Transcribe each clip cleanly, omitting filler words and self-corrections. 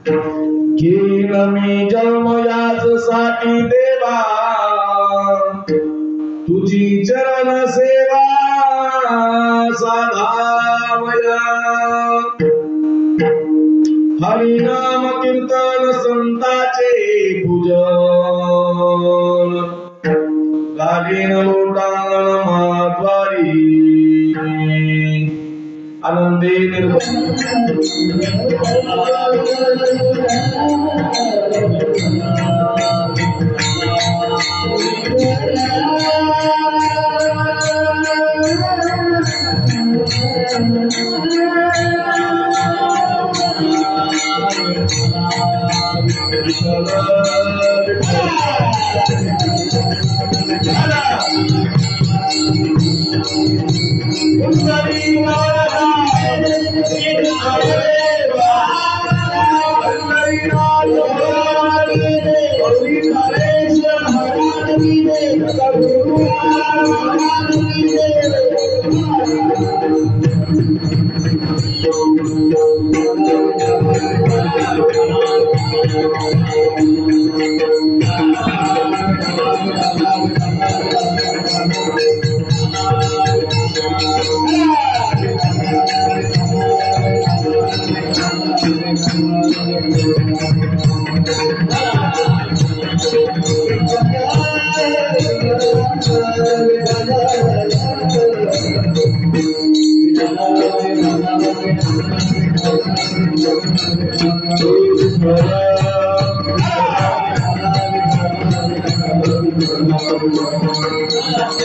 घेईन मी जन्म याचसाठी देवा, तुझी चरण सेवा साधावया। हरिनाम कीर्तन संतांचे पूजन, घालीन लोटांगण महाद्वारी, आनंदे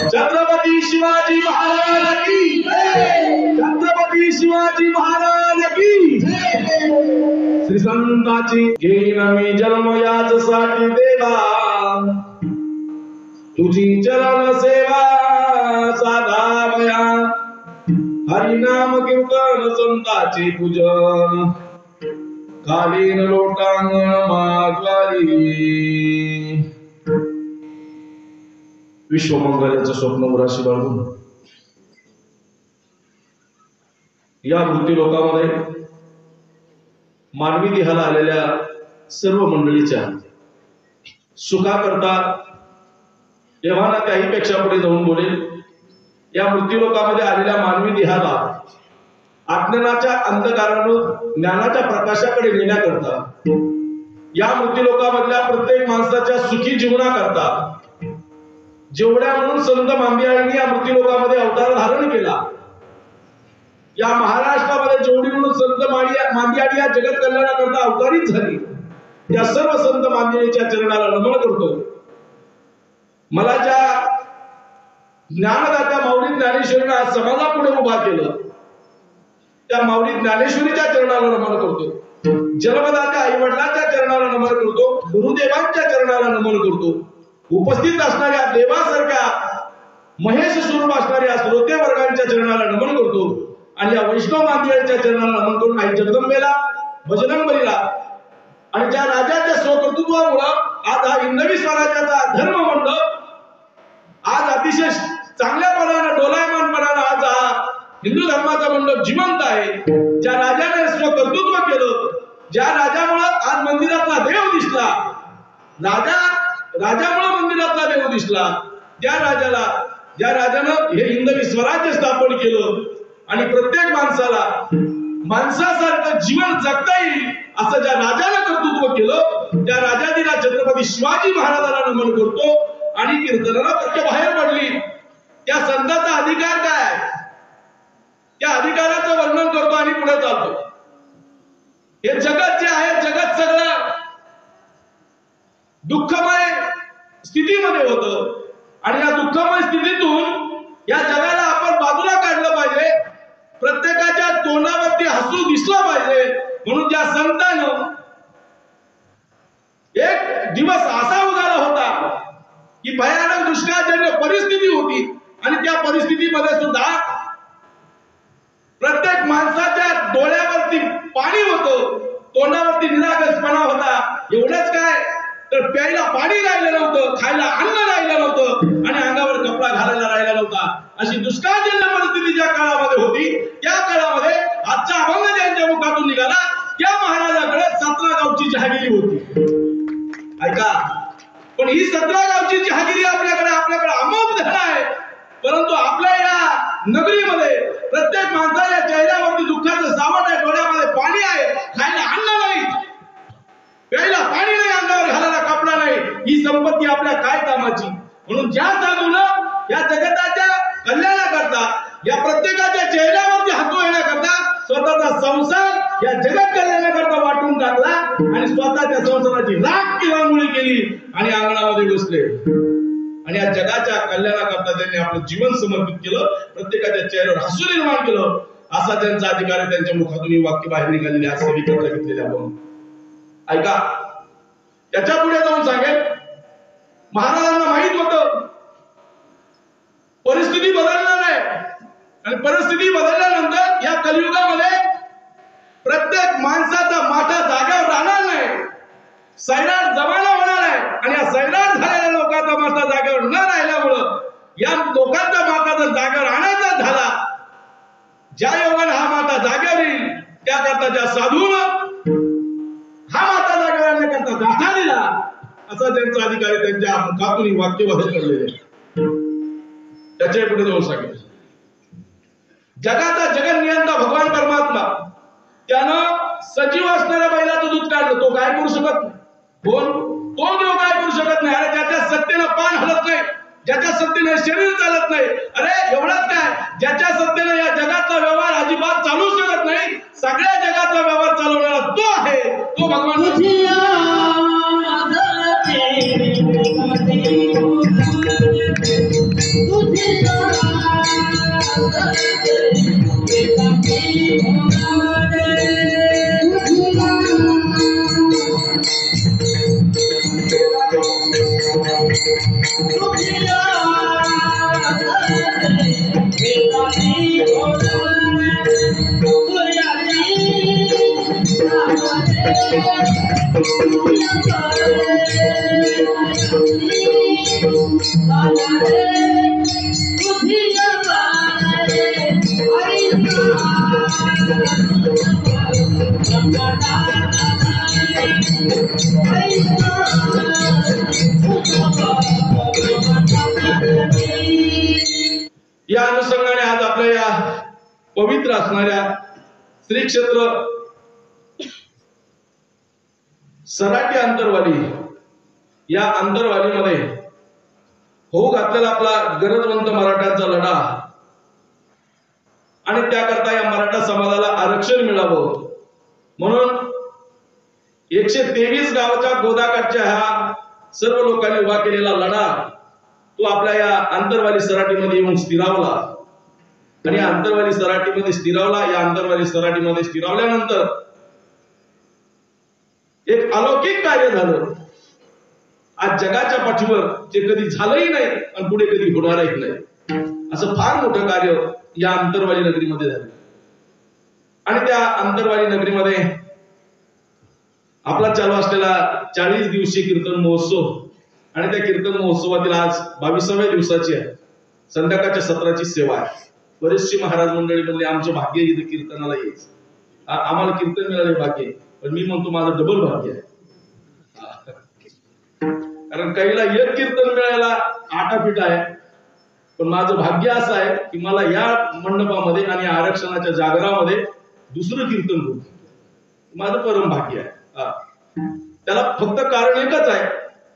छत्रपती शिवाजी महाराज की जय, छत्रपती शिवाजी महाराज की जय। श्री संतांची घेईन मी जन्म याचसाठी देवा, तुझी चरण सेवा साधावया। हरिनाम कीर्तन संतांचे पूजन, घालीन लोटांगण महाद्वारी। विश्वमंगलाचं स्वप्न उराशी बाळगून या मृत्यू लोकामध्ये मानवी देहाला आलेल्या सर्व मंडळीच्या सुखाकरता एव्हाना त्याही पेक्षा पुढे जाऊन बोलेल। या मृत्यू लोकामध्ये आलेल्या मानवी देहाला अज्ञानाच्या अंधकारातून ज्ञानाच्या प्रकाशाकडे नेण्याकरता, या मृत्यू लोकामधल्या प्रत्येक माणसाच्या सुखी जीवनाकरता जेवढ्या म्हणून संत मांदियाळींनी या मृत्यू लोकामध्ये अवतार धारण केला, या महाराष्ट्रामध्ये जेवढी म्हणून संत मांदियाळी या जगत कल्याणाकरता अवतारित झाली, त्या सर्व संत मांदियाळीच्या चरणाला नमन करतो। मला ज्या ज्ञानदात्या माऊली ज्ञानेश्वरीने आज समाजापुढे उभा केलं, त्या माऊली ज्ञानेश्वरीच्या चरणाला नमन करतो। जन्मदात्या आई वडिलांच्या चरणाला नमन करतो, गुरुदेवांच्या चरणाला नमन करतो। उपस्थित असणाऱ्या देवासारख्या महेश स्वरूप असणाऱ्या श्रोते वर्गांच्या चरणाला नमन करतो आणि या वैष्णव मांदियाळीच्या चरणाला नमन करून आई जगदंबेला, बजरंगबलीला आणि ज्या राजाच्या स्वकर्तृत्वामुळे आज हा हिंदवी स्वराज्याचा धर्म मंडळ आज अतिशय चांगल्यापणाने डोलायमानपणाने आज हा हिंदू धर्माचा मंडप जिवंत आहे। ज्या राजाने स्वकर्तृत्व केलं, ज्या राजामुळे आज मंदिरातला देव दिसला, राजामुळे मंदिरातला देव दिसला, ज्या राजानं हे हिंदवी स्वराज्य स्थापन केलं आणि प्रत्येक माणसाला माणसासारखं जीवन जगता येईल असं ज्या राजानं कर्तृत्व केलं, त्या राजादीला छत्रपती शिवाजी महाराजांना नमन करतो आणि कीर्तनाला पक्ष बाहेर पडली। त्या संतांचा अधिकार काय, त्या अधिकाराचं वर्णन करतो आणि पुढे चालतो। हे जगत जे आहे, जगत सगळं दुःखमय स्थितीमध्ये होतं आणि या दुःखमय स्थितीतून या जगाला आपण बाजूला काढलं पाहिजे, प्रत्येकाच्या तोंडावरती हसू दिसलं पाहिजे। म्हणून ज्या संतांनं एक दिवस असा उजाला होता की भयानक दुष्काळजन्य परिस्थिती होती आणि त्या परिस्थितीमध्ये सुद्धा प्रत्येक माणसाच्या डोळ्यावरती पाणी होतं, तोंडावरती निरागसपणा होता। एवढंच काय तर प्यायला पाणी राहिलं नव्हतं, खायला अन्न राहिलं नव्हतं आणि अंगावर कपडा घालायला राहिला नव्हता। अशी दुष्काळजन्य परिस्थिती ज्या काळामध्ये होती, त्या काळामध्ये आजचा अभंग ज्यांच्या मुखातून निघाला, त्या महाराजाकडे 17 गावठी गावची जहागिरी होती. ऐका, पण ही 17 गावची जहागिरी आपल्याकडे अमोघ धन आहे. परंतु आपल्या या नगरीमध्ये प्रत्येक माणसाच्या चेहऱ्यावरती दुःखाचं सावट आहे, डोळ्यामध्ये पाणी आहे, खायला अन्न नाही, प्यायला पाणी नाही, अंगावर घालायला कपडा नाही. ही संपत्ती आपल्या काय कामाची? म्हणून ज्या साधूनं या जगताच्या कल्याणाकरता, या प्रत्येकाच्या चेहऱ्यावरती हसू येण्याकरता स्वतःचा संसार या जगत कल्याणाकरता वाटून टाकला आणि स्वतःच्या संसाराची राख किंवामुळी केली आणि अंगणामध्ये बसले आणि या जगाच्या कल्याणाकरता त्यांनी आपलं जीवन समर्पित केलं, प्रत्येकाच्या चेहऱ्यावर हसू निर्माण केलं. असा त्यांचा अधिकार आहे. त्यांच्या मुखातून ही वाक्य बाहेर निघालेली आज सगळीकडे घेतलेले आपण ऐका. त्याच्या पुढे जाऊन सांगेल, महाराजांना माहित होतं परिस्थिती बदलणार आहे आणि परिस्थिती बदलल्यानंतर या कलियुगामध्ये प्रत्येक माणसाचा माथा जागेवर राहणार नाही, सैराट जमाना होणार आहे. आणि या सैराट झालेल्या लोकांचा माथा जागेवर न राहिल्यामुळं या लोकांचा माथा जर जागेवर आणायचा झाला, ज्या योगाने हा माथा जागेवर येईल त्याकरता ज्या साधूनं हा माता जागेवर आणण्याकरता गाठा दिला, असा त्यांचा अधिकारी त्यांच्या मुखातून वाक्य बाहेर पडलेले. त्याच्या पुढे जाऊन सांगितलं, जगाचा जगन्नियंता भगवान परमात्मा त्यानं सजीव असणाऱ्या बैलाचं दूध काढलं. तो काय करू शकत नाही. कोण? तो देव काय करू शकत नाही. अरे ज्याच्या सत्तेनं पान हलत नाही, ज्याच्या सत्तेनं शरीर चालत नाही, अरे एवढंच काय, ज्याच्या सत्तेनं या जगाचा व्यवहार अजिबात चालू शकत नाही, सगळ्या जगाचा व्यवहार चालवणारा तो आहे, तो भगवान. या अनुषंगाने आज आपल्या या पवित्र असणाऱ्या श्री क्षेत्र सराटी अंतरवाली या अंतरवालीमध्ये होऊ घातलेला आपला गरजवंत मराठ्यांचा लढा आणि त्याकरता या मराठा समाजाला आरक्षण मिळावं म्हणून 123 गावाच्या गोदाकाठच्या ह्या सर्व लोकांनी उभा केलेला लढा तो आपल्या या अंतरवाली सराटीमध्ये येऊन स्थिरावला आणि अंतरवाली सराटीमध्ये स्थिरावला. या अंतरवाली सराटीमध्ये स्थिरावल्यानंतर एक अलौकिक कार्य झालं. आज जगाच्या पाठीवर जे कधी झालंही नाही आणि पुढे कधी होणारही नाही, असं फार मोठं कार्य या अंतरवाली नगरीमध्ये झालं. आणि त्या अंतरवाली नगरीमध्ये आपला चालू असलेला 40 दिवसीय कीर्तन महोत्सव आणि त्या कीर्तन महोत्सवातील आज 22व्या दिवसाची आहे. संध्याकाळच्या सत्राची सेवा आहे. बरेचसे महाराज मंडळी म्हणले आमचं भाग्य इथे कीर्तनाला यायचं, आम्हाला कीर्तन मिळाले भाग्य, पण मी म्हणतो माझं डबल भाग्य आहे. कारण काहीला एक कीर्तन मिळायला आटापिटा आहे, पण माझं भाग्य असं आहे की मला या मंडपामध्ये आणि आरक्षणाच्या जागरामध्ये दुसरं कीर्तन होत. माझं परम भाग्य आहे. त्याला फक्त कारण एकच आहे,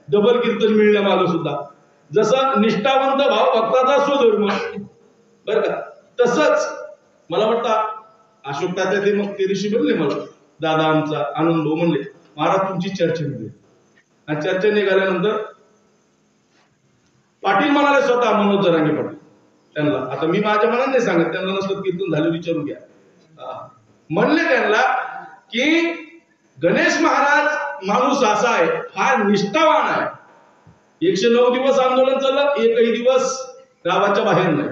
डबल कीर्तन मिळण्यामागे सुद्धा. जसं निष्ठावंत भाव भक्ताचा स्वधर्म बर का, तसंच मला वाटतं अशोक तात्या ते मग ते ऋषी बनले. मला दादा आमचा आनंद भाऊ म्हणले महाराज तुमची चर्चा निघाली. आणि चर्चा निघाल्यानंतर पाटील म्हणाले स्वतः मनोज जरांगे पाटील त्यांना, आता मी माझ्या मनात नाही सांगत, त्यांना नसलं कीर्तन झालं विचारून घ्या. म्हणले त्यांना की गणेश महाराज माणूस असा आहे, फार निष्ठावान आहे. 109 दिवस आंदोलन चाललं, एकही दिवस गावाच्या बाहेर नाही,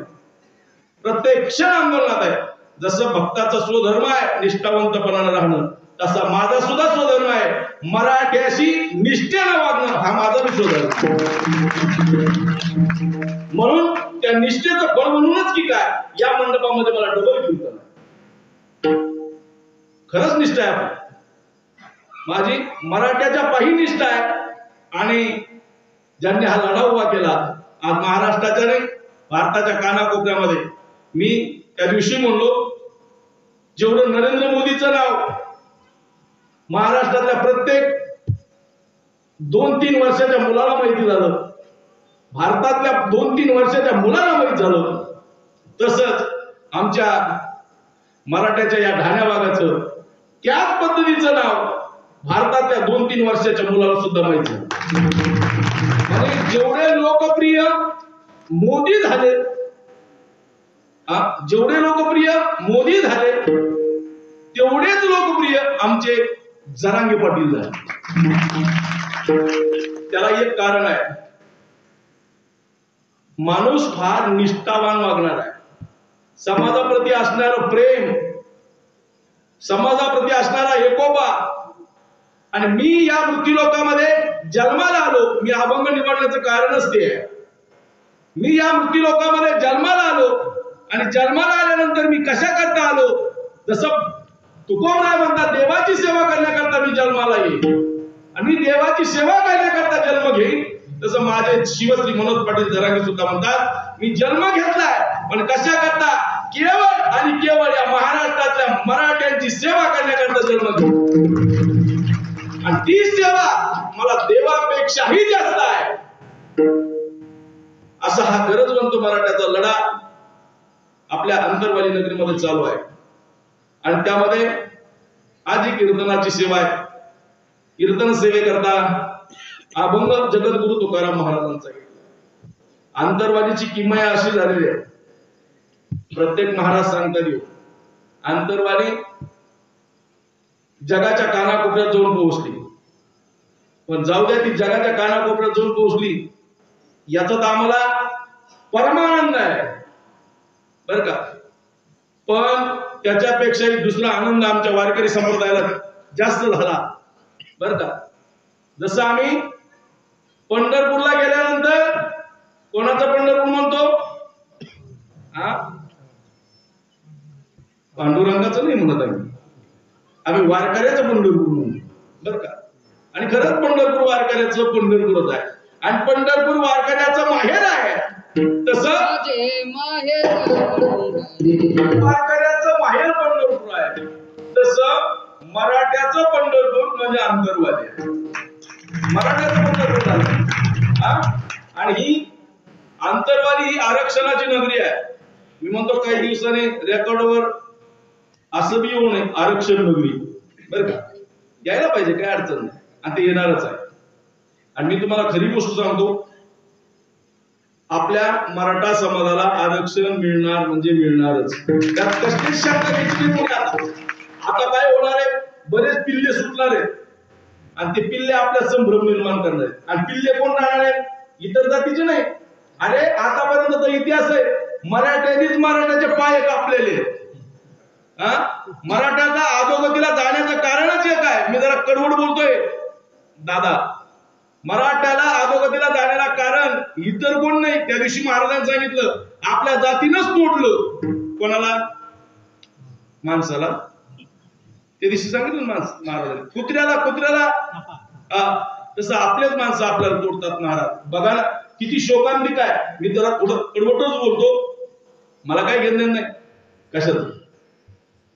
प्रत्येक क्षण आंदोलनात आहे. जसं भक्ताचा स्वधर्म आहे निष्ठावंतपणानं राहणं, तसा माझा सुद्धा स्वधर्म आहे मराठ्याशी निष्ठेनं वागणं, हा माझा बी स्वधर्म. म्हणून त्या निष्ठेचं फळ म्हणूनच की काय या मंडपामध्ये मला डबल कीर्तन खरंच निष्ठा आहे. माझी मराठ्याच्या पायी निष्ठा आहे आणि ज्यांनी हा लढा उभा केला आज महाराष्ट्राच्या नाही भारताच्या कानाकोपऱ्यामध्ये मी त्या दिवशी म्हणलो जेवढं नरेंद्र मोदीचं नाव महाराष्ट्रातल्या प्रत्येक 2-3 वर्षाच्या मुलाला माहिती झालं, भारतातल्या 2-3 वर्षाच्या मुलाला माहिती झालं, तसंच आमच्या मराठ्याच्या या ढाण्या भागाचं त्याच पद्धतीचं नाव भारतातल्या 2-3 वर्षाच्या मुलाला सुद्धा माहिती झालं. आणि जेवढे लोकप्रिय मोदी झाले, जेवढे लोकप्रिय मोदी झाले तेवढेच लोकप्रिय आमचे जरांगे पाटील झाले. त्याला एक कारण आहे, माणूस फार निष्ठावान वागणार आहे, समाजाप्रती असणारं प्रेम, समाजाप्रती असणारा एकोपा. आणि मी या मृत्यूलोकामध्ये जन्माला आलो, मी अभंग निवडण्याचं कारणच ते आहे. मी या मृत्यूलोकामध्ये जन्माला आलो आणि जन्माला आल्यानंतर मी कशा करता आलो, जसं तुकोबराय म्हणतात देवाची सेवा करण्याकरता मी जन्माला येईल आणि देवाची सेवा करण्याकरता जन्म घेईन, तसं माझे शिवश्री मनोज पाटील जरांगे सुद्धा म्हणतात मी जन्म घेतलाय पण कशा करता, केवळ आणि केवळ या महाराष्ट्रातल्या मराठ्यांची सेवा करण्याकरता जन्म घेईन आणि ती सेवा मला देवापेक्षाही जास्त आहे. असा हा गरजवंत मराठ्याचा लढा आपल्या अंतरवाली नगरीमध्ये चालू आहे. आणि त्यामध्ये आजी कीर्तनाची सेवा आहे. कीर्तन सेवेकरता अभंग जगद्गुरु तुकाराम महाराजांचा अंतरवालीची किमया अशी झालेली आहे, प्रत्येक महाराज सांगतात येऊ अंतरवाली जगाच्या कानाकोपऱ्यात जाऊन पोहोचली, पण जाऊ द्या ती जगाच्या कानाकोपऱ्यात जाऊन पोहोचली याचा तर आम्हाला परमानंद आहे बर का, पण त्याच्यापेक्षाही दुसरा आनंद आमच्या वारकरी संप्रदायाला जास्त झाला बर का. जसं आम्ही पंढरपूरला गेल्यानंतर कोणाचं पंढरपूर म्हणतो, पांडुरंगाचं नाही म्हणत आम्ही वारकऱ्याचं पंढरपूर म्हणतो बर का. आणि खरंच पंढरपूर वारकऱ्याचं पंढरपूरच आहे आणि पंढरपूर वारकऱ्याचं माहेर आहे. तसं वारकऱ्याचं माहेर पंढरपूर आहे, तसं मराठ्याचं पंढरपूर म्हणजे अंतरवाली आहे. मराठ्याचं पंढरपूर झालं. आणि ही अंतरवाली ही आरक्षणाची नगरी आहे. मी म्हणतो काही दिवसांनी रेकॉर्डवर असं बी येऊ नये आरक्षण नगरी बर का, यायला पाहिजे, काय अडचण नाही आणि ते येणारच आहे. आणि मी तुम्हाला खरी गोष्ट सांगतो, आपल्या मराठा समाजाला आरक्षण मिळणार म्हणजे मिळणारच, त्यात कसलीच शंका घेतली नाही. आता काय होणार आहे, बरेच पिल्ले सुटणार आहेत आणि ते पिल्ले आपल्या संभ्रम निर्माण करणार आहेत. आणि पिल्ले कोण राहणार आहेत, इतर जातीचे नाही. अरे आतापर्यंत इतिहास आहे, मराठ्यांनीच मराठ्याचे पाय कापलेले. मराठ्याचा अधोगतीला जाण्याचं कारणच एक आहे, मी जरा कडवड बोलतोय दादा, मराठ्याला अधोगतीला जाण्याला कारण इतर कोण नाही. त्या दिवशी महाराजांनी सांगितलं आपल्या जातीनंच तोडलं. कोणाला, माणसाला. त्या दिवशी सांगितलं महाराजांनी कुत्र्याला तसं आपलेच माणसं आपल्याला तोडतात महाराज. बघा ना किती शोकांतिक आहे. मी जरा थोडं कडवटच बोलतो, मला काय घेणं नाही कशात.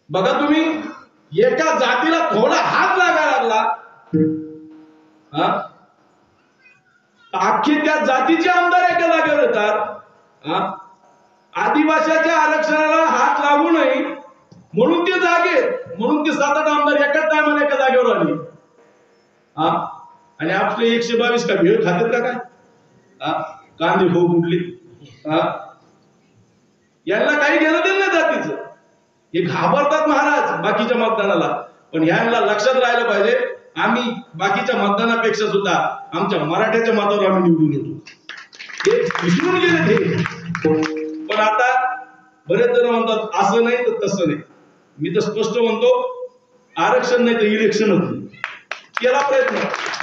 बघा तुम्ही, एका जातीला थोडा हात लागायला लागला अख्खी त्या जातीचे आमदार एका जागेवर येतात. आदिवासीच्या आरक्षणाला हात लागू नये म्हणून ते जागे, म्हणून ते 7-8 आमदार एकाच टायमाला एका जागेवर आले. आणि आपले 122 का भेळ खातात का काय, कांदे हो कुठली, यांना काही घेणं देणं नाही जातीचं. हे घाबरतात महाराज बाकीच्या मतदानाला, पण यांना लक्षात राहायला पाहिजे आम्ही बाकीच्या मतदानापेक्षा सुद्धा आमच्या मराठ्याच्या मतावर आम्ही निवडून येतो. हे विसरून गेले ते. पण आता बरेच जण म्हणतात असं नाही तर तसं नाही. मी तर स्पष्ट म्हणतो, आरक्षण नाही तर इलेक्शन होतं. केला प्रयत्न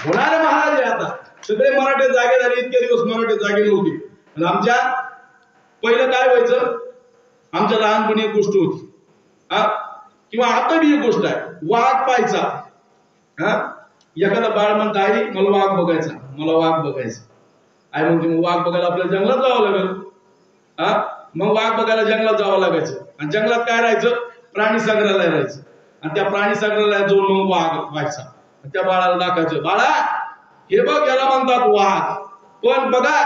होणारे महाराज आहे. आता सगळे मराठे जागे झाले, इतके दिवस मराठे जागे नव्हते. आणि आमच्या पहिलं काय व्हायचं, आमच्या लहानपणी एक गोष्ट होती किंवा आता बी एक गोष्ट आहे, वाघ पाहायचा एखादा बाळ म्हणत आई मला वाघ बघायचा, मला वाघ बघायचा. आई म्हणते मग वाघ बघायला आपल्याला जंगलात जावं लागेल. हा, मग वाघ बघायला जंगलात जावं लागायचं. आणि जंगलात काय राहायचं, प्राणी संग्रहालय राहायचं. आणि त्या प्राणी संग्रहालयात जाऊन मग वाघ व्हायचा. त्या बाळाला दाखवायचं, बाळा हे बघ याला म्हणतात वाघ. पण बघा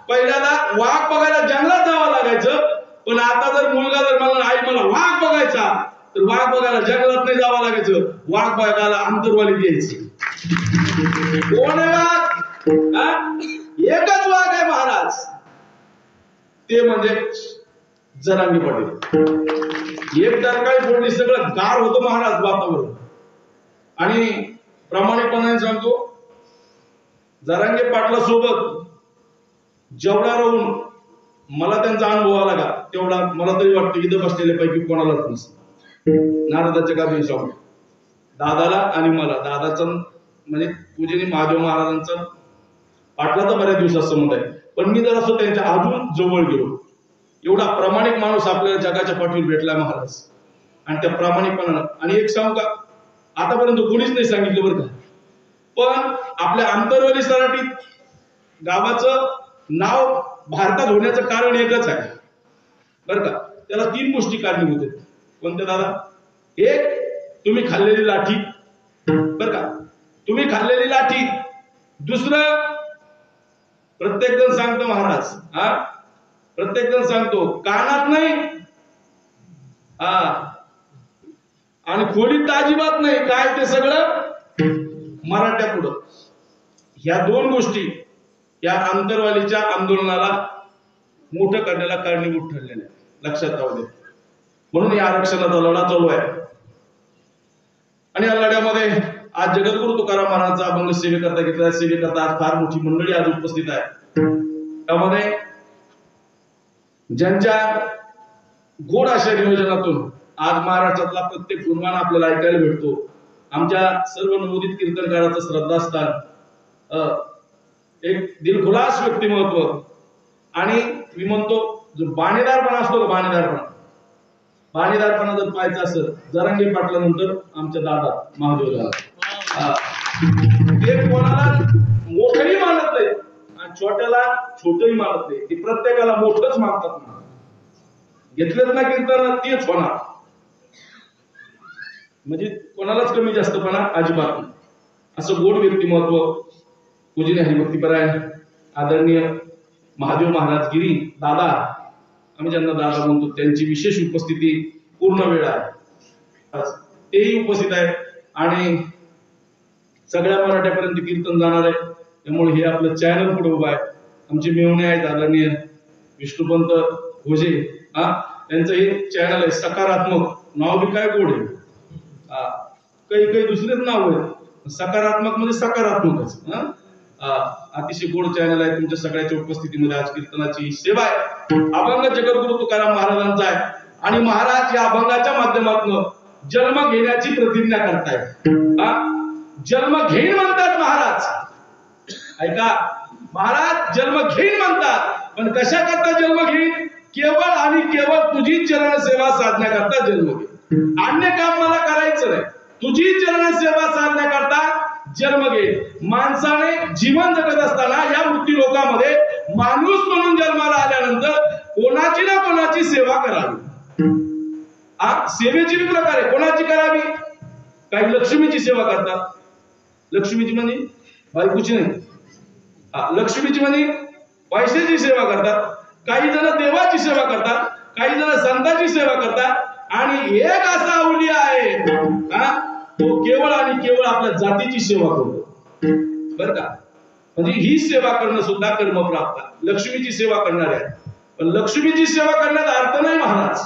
पहिल्यांदा वाघ बघायला जंगलात जावं लागायचं. पण आता जर मुलगा जर म्हणला आई मला वाघ बघायचा, तर वाघ बघायला जंगलात नाही जावं लागायचं, वाघ बघायला अंतरवाली द्यायची. कोण आहे वाघ? एकच वाघ आहे महाराज, ते म्हणजे जरांगे पाटील. एक डरकाळी फोडली सगळं गार होतं महाराज वातावरण. आणि प्रामाणिकपणाने सांगतो, जरांगे पाटला सोबत जेवढा राहून मला त्यांचा अनुभव आला का तेवढा मला तरी वाटतं इथं बसलेल्या पैकी कोणालाच नसतं. नारदाच्या गावी सांगतो दादाला आणि मला, दादाचं म्हणजे पूजनी महादेव महाराजांचा पाटलाचा बऱ्याच दिवसात संबंध आहे. पण मी जर असं त्यांच्या अजून जवळ गेलो, एवढा प्रामाणिक माणूस आपल्याला जगाच्या पाठीवर भेटला महाराज. आणि त्या प्रामाणिकपणानं, आणि एक सांगू का, आतापर्यंत कोणीच नाही सांगितलं बरं का, पण आपल्या आंतरवाली सराटीत गावाचं नाव भारतात होण्याचं कारण एकच आहे बरं का. त्याला 3 गोष्टी कारणीभूत आहेत. कोणत्या दादा? एक, तुम्ही खाल्लेली लाठी बरं का, तुम्ही खाल्लेली लाठी. दुसरं, प्रत्येक जण सांगतो महाराज, हा प्रत्येक जण सांगतो कानात नाही, हा आणि खोलीत अजिबात नाही, काय ते सगळं मराठ्या पुढं. ह्या 2 गोष्टी या आंतरवालीच्या आंदोलनाला मोठं करण्याला कारणीभूत ठरलेल्या, लक्षात राहू दे. म्हणून या आरक्षणाचा लढा चालू आहे. आणि या लढ्यामध्ये आज जगद्गुरु तुकाराम महाराजांचा अभंग सेवेकरता घेतला. सेवेकरता आज फार मोठी मंडळी आज उपस्थित आहे. त्यामध्ये ज्यांच्या गोड अशा नियोजनातून आज महाराष्ट्रातला प्रत्येक गुणवान आपल्याला ऐकायला भेटतो. आमच्या सर्व नवोदित कीर्तनकाराचं श्रद्धास्थान, एक दिलखुलास व्यक्तिमत्व. आणि मी म्हणतो जो बाणेदारपणा असतो का, बाणेदारपणा जर पाहायचा असेल जरांगे पाटलानंतर आमच्या दादा महादेव दादा. ते कोणाला मोठंही मानत नाही आणि छोट्याला छोटंही मानत नाही, ते प्रत्येकाला मोठंच मानतात. घेतलेच ना कीर्तन तेच होणार, म्हणजे कोणालाच कमी जास्तपणा अजिबात नाही. असं गोड व्यक्तिमत्व पूजनीय हरिभक्तीपरायण आदरणीय महादेव महाराज गिरी दादा, आम्ही ज्यांना दादा म्हणतो, त्यांची विशेष उपस्थिती पूर्ण वेळ आहे. तेही उपस्थित आहेत आणि सगळ्या मराठ्यापर्यंत कीर्तन जाणार आहे. त्यामुळे हे आपलं चॅनल पुढे उभं आहे. आमचे मेहुणे आहेत आदरणीय विष्णुपंत घोजे, त्यांचं हे चॅनल आहे सकारात्मक. नाव बी काय गोड आहे, काही काही दुसरेच नाव आहे, सकारात्मक म्हणजे सकारात्मकच. अतिशय गोड चॅनल आहे. तुमच्या सगळ्याच्या उपस्थितीमध्ये आज कीर्तनाची सेवा आहे. अभंग जगद्गुरु तुकाराम महाराजांचा आहे आणि महाराज या अभंगाच्या माध्यमातून जन्म घेण्याची प्रतिज्ञा करतायत. जन्म घेईन म्हणतात महाराज, ऐका, महाराज जन्म घेईन म्हणतात. पण कशा करता जन्म घेईन? केवळ आणि केवळ तुझी चरण सेवा साधण्याकरता जन्म घेईन. अन्य काम मला करायचं नाही, तुझी चरण सेवा साधण्याकरता जन्म घेईन. माणसाने जीवन जगत असताना या मृत्यू लोकामध्ये माणूस म्हणून जन्माला आल्यानंतर कोणाची ना कोणाची सेवा करावी. सेवेची भी प्रकार आहे. कोणाची करावी? काही लक्ष्मीची सेवा करतात. लक्ष्मीची म्हणजे बायकोची नाही, लक्ष्मीची म्हणजे पैशाची सेवा करतात. काही जण देवाची सेवा करतात, काही जण संतांची सेवा करतात. आणि एक असा अवलिया आहे तो केवळ आणि केवळ आपल्या जातीची सेवा करतो बर का. म्हणजे ही सेवा करणं सुद्धा कर्म प्राप्त. लक्ष्मीची सेवा करणार आहे, पण लक्ष्मीची सेवा करण्याचा अर्थ नाही महाराज,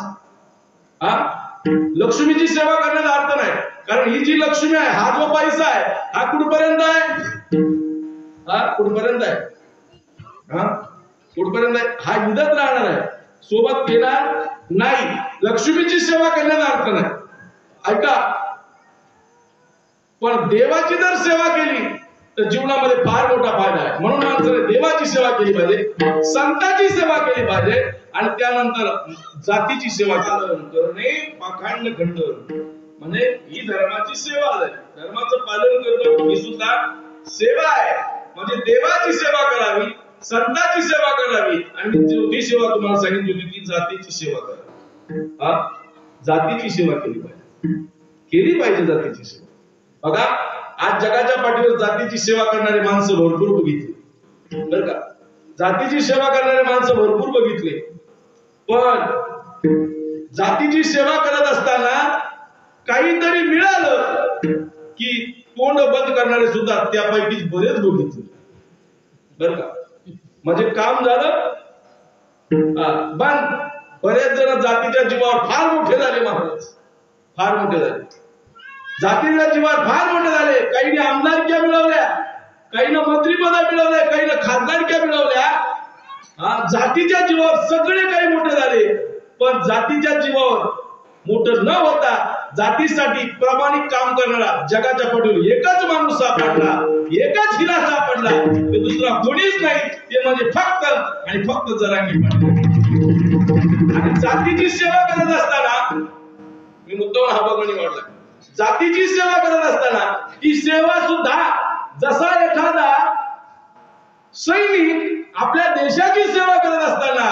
लक्ष्मीची सेवा करण्याचा अर्थ नाही. कारण ही जी लक्ष्मी आहे, हा जो पैसा आहे, हा कुठपर्यंत आहे? कुठपर्यंत आहे? कुठपर्यंत आहे? हा युद्धात राहणार आहे, सोबत येणार नाही. लक्ष्मीची सेवा करण्याचा अर्थ नाही, ऐका. पण देवाची जर सेवा केली तर जीवनामध्ये फार मोठा फायदा आहे. म्हणून माणसाने देवाची सेवा केली पाहिजे, संतांची सेवा केली पाहिजे आणि त्यानंतर जातीची सेवा करणे पाखंड खंड. म्हणजे ही धर्माची सेवा आहे. धर्माचं पालन करणं ही सुद्धा सेवा आहे. म्हणजे देवाची सेवा करावी, संतांची सेवा करावी, आणि जी सेवा तुम्हाला सांगितली होती ती जातीची सेवा करावी. जातीची सेवा केली पाहिजे जातीची सेवा. बघा आज जगाच्या पाठीवर जातीची सेवा करणारे माणसं भरपूर बघितली बरं का. जातीची सेवा करणारे माणसं भरपूर बघितले, पण जातीची सेवा करत असताना काहीतरी मिळालं की तोंड बंद करणारे सुद्धा त्यापैकी बरेच बघितले बरं का. म्हणजे काम झालं बंद. बरेच जण जातीच्या जीवावर फार मोठे झाले महाराज, फार मोठे झाले. जातीच्या जीवावर फार मोठे झाले. काहींनी आमदारक्या मिळवल्या, काहींना मंत्रिपदा मिळवल्या, काहींना खासदारक्या मिळवल्या. जातीच्या जीवावर सगळे काही मोठे झाले. पण जातीच्या जीवावर मोठं न होता जातीसाठी प्रामाणिक काम करणारा जगाच्या पाठीवर एकच माणूस सापडला, एकच हिरा सापडला, ते दुसरा कोणीच नाही. ते म्हणजे फक्त आणि फक्त जरांगी पाटील. आणि जातीची सेवा करत असताना मी मुद्दाम हा बघणी वाढला. जातीची सेवा करत असताना ती सेवा सुद्धा जसा एखादा सैनिक आपल्या देशाची सेवा करत असताना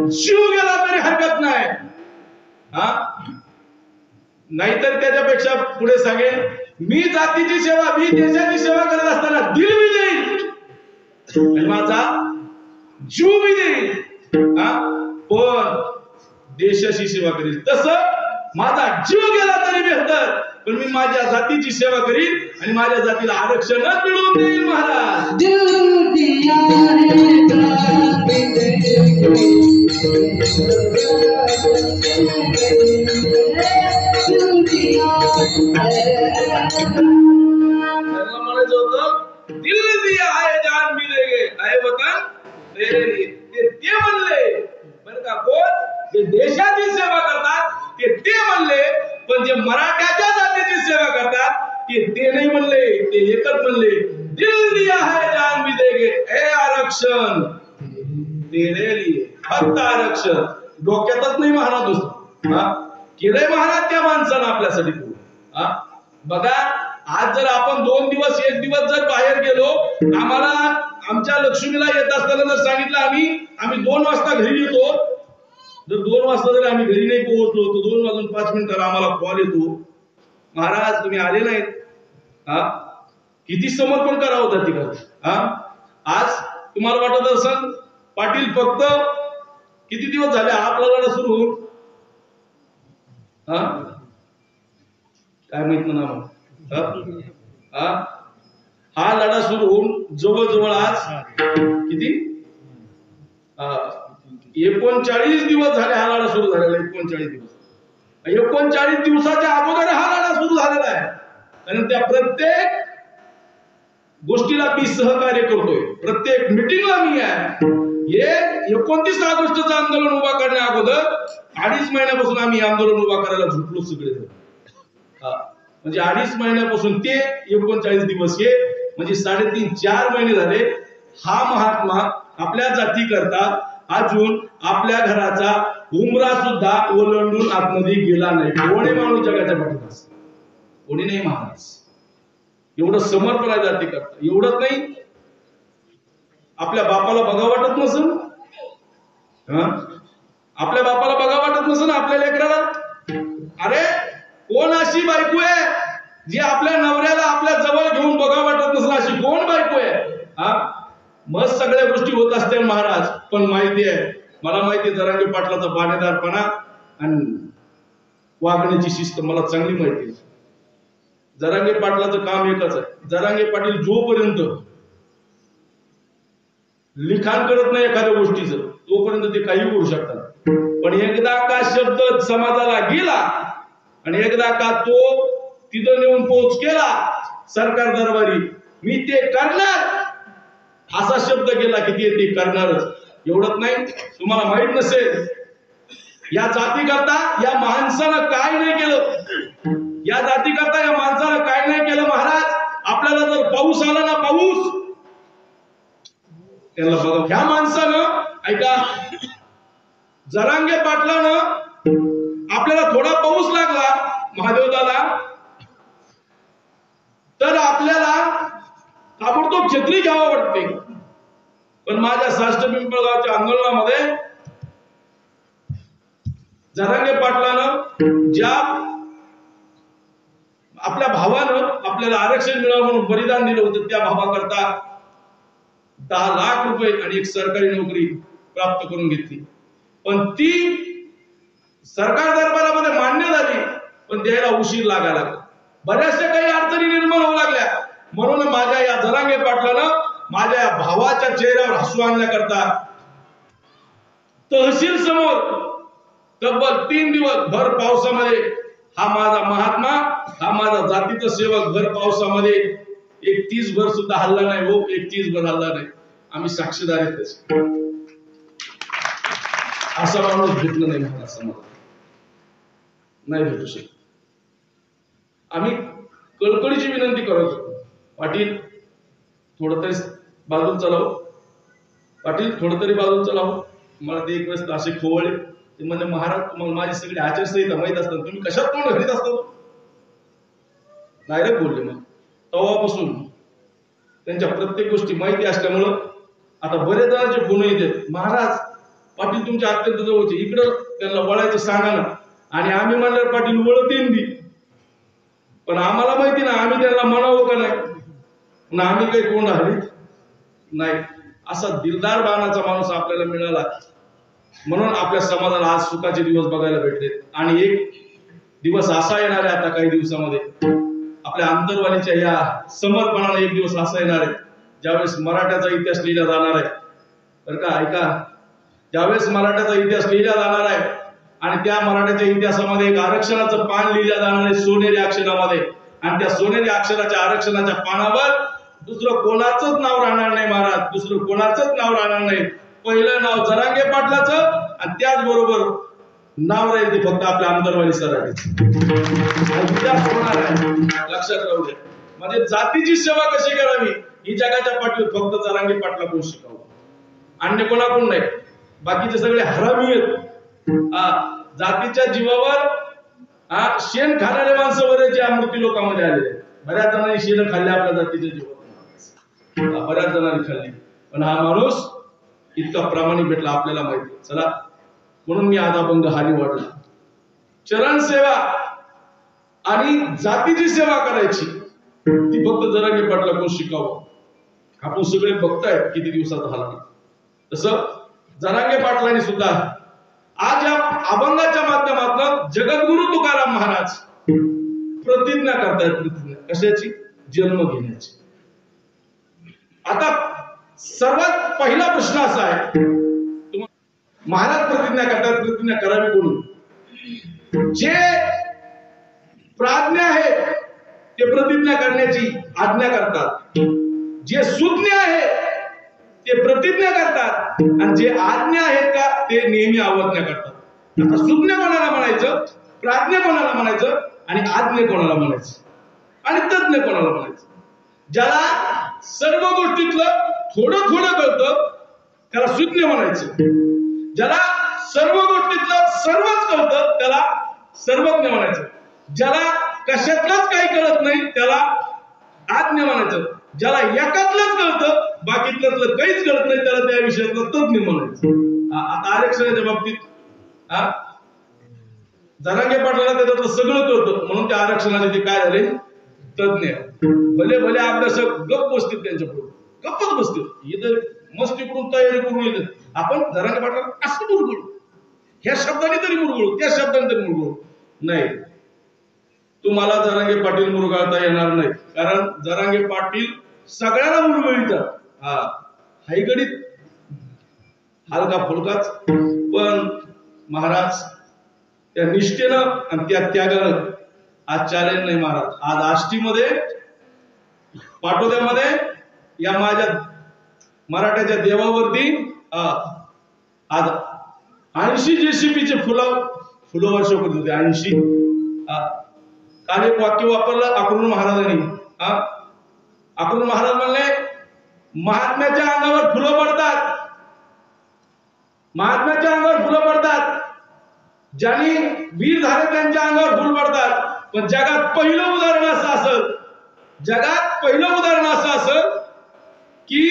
जीव गेला तरी हरकत नाही. नाहीतर त्याच्यापेक्षा पुढे सांगेल, मी जातीची सेवा, मी देशाची सेवा करत असताना दिल बी देईल आणि माझा जीव बी देईल, पण देशाची सेवा करील. तसं माझा जीव गेला तरी बेहतर, पण मी माझ्या जातीची सेवा करीन आणि माझ्या जातीला आरक्षणच मिळवून देईल. महाराज त्यांना म्हणायचं होतं, दिल दिया है जान मिलेगे है वतन तेरे लिए. ते म्हणले बरं का. कोण? जे देशाची सेवा करतात ते म्हणले, पण जे मराठ्याच्या जातीची सेवा करतात ते नाही म्हणले. ते एकच म्हणले, दिल दिया है जान भी देंगे, ए आरक्षण तेरे लिए. फक्त आरक्षण. डोक्यातच नाही महाराज दुसरं केलंय महाराज त्या माणसानं आपल्यासाठी. बघा आज जर आपण 2 दिवस 1 दिवस जर बाहेर गेलो, आम्हाला आमच्या लक्ष्मीला येत असताना जर सांगितलं आम्ही 2 वाजता घरी येतो, जर 2 वाजता जर आम्ही घरी नाही पोहोचलो तर 2 वाजून 5 मिनिटाला आम्हाला कॉल येतो, महाराज तुम्ही आले नाहीत. किती समर्पण करावं जाती का. आज तुम्हाला वाटत असेल पाटील फक्त किती दिवस झाले आपला लढा सुरू होऊन, काय माहित ना हा लढा सुरू होऊन जवळजवळ आज किती 39 दिवस झाले हा लढा सुरू झालेला. 39 दिवस. 39 दिवसाच्या अगोदर हा लढा सुरू झालेला आहे. कारण त्या प्रत्येक गोष्टीला मी सहकार्य करतोय, प्रत्येक मिटिंगला मी आहे. हे 29 ऑगस्टचं आंदोलन उभा करण्या अगोदर 2.5 महिन्यापासून आम्ही आंदोलन उभा करायला झुकलो सगळे. म्हणजे 2.5 महिन्यापासून ते 39 दिवस, हे म्हणजे 3.5-4 महिने झाले. हा महात्मा आपल्या जाती करता अजून आपल्या घराचा उमरा सुद्धा ओलांडून आतमध्ये गेला नाही. कोणी माणूस जगाच्या पाठीवर कोणी नाही महाराज. एवढं समर्पण आहे जाती करता. एवढंच नाही, आपल्या बापाला बघा वाटत नसेल, आपल्या बापाला बघा वाटत नसेल आपल्या लेकराला. अरे कोण अशी बायको आहे जी आपल्या नवऱ्याला आपल्या जवळ घेऊन बघा वाटत नसेल, अशी कोण बायको आहे. मग सगळ्या गोष्टी होत असतील महाराज. पण माहिती आहे, मला माहिती आहे जरांगे पाटलाचा बाणेदारपणा आणि वागण्याची शिस्त मला चांगली माहिती आहे. जरांगे पाटलाचं काम एकच आहे. जरांगे पाटील जोपर्यंत लिखाण करत नाही एखाद्या गोष्टीचं, तोपर्यंत ते काही करू शकतात. पण एकदा का शब्द समाजाला गेला आणि एकदा का तो तिथं नेऊन पोहोच केला सरकार दरबारी, मी ते करणार असा शब्द गेला की ते करणारच. एवढंच नाही, तुम्हाला माहित नसेल या जाती करता या माणसानं काय नाही केलं. या जाती करता या माणसानं काय नाही केलं महाराज. आपल्याला जर पाऊस आला ना, पाऊस त्याला बघा, ह्या माणसानं ऐका, जरांगे पाटलानं आपल्याला थोडा पाऊस लागला महादेव दादा, तर आपल्याला ताबडतोब छत्री घ्यावं वाटते. पण माझ्या साष्ट पिंपळगावच्या आंदोलनामध्ये जरांगे पाटलानं ज्या आपल्या भावानं आपल्याला आरक्षण मिळावं म्हणून बलिदान दिलं होतं, त्या भावाकरता 10 लाख रुपये आणि एक सरकारी नोकरी प्राप्त करून घेतली. पण ती सरकार दरबारामध्ये मान्य झाली, पण द्यायला उशीर लागायला लागला. बऱ्याचशा काही अडचणी निर्माण होऊ लागल्या. म्हणून माझ्या या जरांगे पाटलानं माझ्या भावाच्या चेहऱ्यावर हसू आणण्याकरता तहसील समोर तब्बल 3 दिवस भर पावसामध्ये हा माझा महात्मा, हा माझा जातीचा सेवक भर पावसामध्ये एक 30 भर सुद्धा हल्ला नाही. हो, एक 30 भर हल्ला नाही. आम्ही साक्षीदार आहेत त्याचे. असा माणूस भेटलं नाही मला समाजात, नाही भेटू शकत. आम्ही कळकळीची विनंती करत होतो, पाटील थोडं तरी बाजून चालावं, पाटील थोडं तरी बाजून चालावं. मला ते एक वेळेस असे खोवळे, ते म्हणजे महाराज तुम्हाला माझी सगळी आचारसंहिता माहित असतात, तुम्ही कशात तोंड घरीत असता. डायरेक्ट बोलले. मग तेव्हापासून त्यांच्या प्रत्येक गोष्टी माहिती असल्यामुळं आता बरेच जणांचे फोन येतात, महाराज पाटील तुमच्या अत्यंत जवळचे, इकडं त्यांना वळायचं सांगा ना. आणि आम्ही म्हणल्यावर पाटील वळतीन बी, पण आम्हाला माहिती ना आम्ही त्यांना म्हणावं का नाही, ना आम्ही काही तोंड हरीत नाही. असा दिलदार बाणाचा माणूस आपल्याला मिळाला, म्हणून आपल्या समाजाला आज सुखाचे दिवस बघायला भेटले. आणि एक दिवस असा येणार आहे आता काही दिवसामध्ये, आपल्या अंतरवालीच्या या समर्पणाला एक दिवस असा येणार आहे ज्यावेळेस मराठ्याचा इतिहास लिहिला जाणार आहे. बरं का, ऐका, ज्यावेळेस मराठ्याचा इतिहास लिहिला जाणार आहे आणि त्या मराठ्याच्या इतिहासामध्ये एक आरक्षणाचं पान लिहिलं जाणार आहे सोनेरी अक्षरामध्ये, आणि त्या सोनेरी अक्षराच्या आरक्षणाच्या पानावर दुसरं कोणाचंच नाव राहणार नाही महाराज, दुसरं कोणाचंच नाव राहणार नाही. पहिलं नाव जरांगे पाटलाचं आणि त्याचबरोबर नाव राहील ते फक्त आपल्या आमदारवाली सराठीचं. लक्षात राहू द्या. म्हणजे जातीची सेवा कशी करावी ही जगाच्या पाठीवर फक्त जरांगे पाटलाकडून शिकावं, अन्य कोणाकडून नाही. बाकीचे सगळे हरामी आहेत. जातीच्या जीवावर शेण खाणारे माणसं बरेच या मूर्ती लोकांमध्ये आलेले. बऱ्याच जणांनी शेण खाल्ले आपल्या जातीच्या जीवावर, बऱ्याच जणांनी खाल्ली. पण हा माणूस इतका प्रामाणिक भेटला आपल्याला माहिती. चला, म्हणून मी आज अभंग हानी वाढला. चरण सेवा आणि जातीची सेवा करायची ती फक्त जरांगे पाटलाकडून शिकावं. आपण सगळे बघताय किती दिवसात झाला. तसं जरांगे पाटलांनी सुद्धा आज या अभंगाच्या माध्यमातून जगद्गुरु तुकाराम महाराज प्रतिज्ञा करतायत. प्रतिज्ञा कशाची? जन्म घेण्याची. आता सर्वात पहिला प्रश्न असा आहे, महाराज प्रतिज्ञा करतात, प्रतिज्ञा करावी कोणून? जे प्राज्ञ आहेत ते प्रतिज्ञा करण्याची आज्ञा करतात, जे सुज्ञ आहेत ते प्रतिज्ञा करतात, आणि जे आज्ञ आहेत का ते नेहमी अवज्ञा करतात. आता सुज्ञ कोणाला म्हणायचं, प्राज्ञ कोणाला म्हणायचं, आणि आज्ञ कोणाला म्हणायचं, आणि तज्ञ कोणाला म्हणायचं? ज्याला सर्व गोष्टीतलं थोडं थोडं कळतं त्याला सुज्ञ म्हणायचं. ज्याला सर्व गोष्टीतलं सर्वच कळतं त्याला सर्वज्ञ म्हणायचं. ज्याला कशातलंच काही कळत नाही त्याला आज्ञ म्हणायचं. ज्याला एकातलंच कळतं बाकीतलं काहीच कळत नाही त्याला त्या विषयातलं तज्ञ म्हणायचं. आता आरक्षणाच्या बाबतीत जरांगे पाटलाला त्याच्यातलं सगळं कळतं म्हणून त्या आरक्षणाचे ते काय झाले? तज्ञ. भले भले अभ्यासक गप्प बसतील, त्यांच्या पुढे गप्पच बसतील. इथं मस्ती करून तयारी करून येतात. आपण जरांगे पाटलाला असं मुरगळू, ह्या शब्दाने तरी मुरगळू, त्या शब्दाने तरी मुरगळू नाही. तुम्हाला जरांगे पाटील मुरगाळता येणार नाही, कारण जरांगे पाटील सगळ्यांना मुरगळीतात. हायगडीत हलका फुलकाच, पण महाराज त्या निष्ठेनं आणि त्या त्यागानं आज चॅलेंज नाही महाराज. आज आष्टीमध्ये पाटोद्यामध्ये या माझ्या मराठ्याच्या देवावरती आज 80 जेसीबीचे फुलं वर्ष करत होते. 80. काल एक वाक्य वापरलं अक्रूर महाराजांनी. अक्रूर महाराज म्हणले महात्म्याच्या अंगावर फुलं पडतात, महात्म्याच्या अंगावर फुलं पडतात, ज्यांनी वीर झाले त्यांच्या अंगावर फुल पडतात, पण जगात पहिलं उदाहरण असं असत, जगात पहिलं उदाहरण असं असत की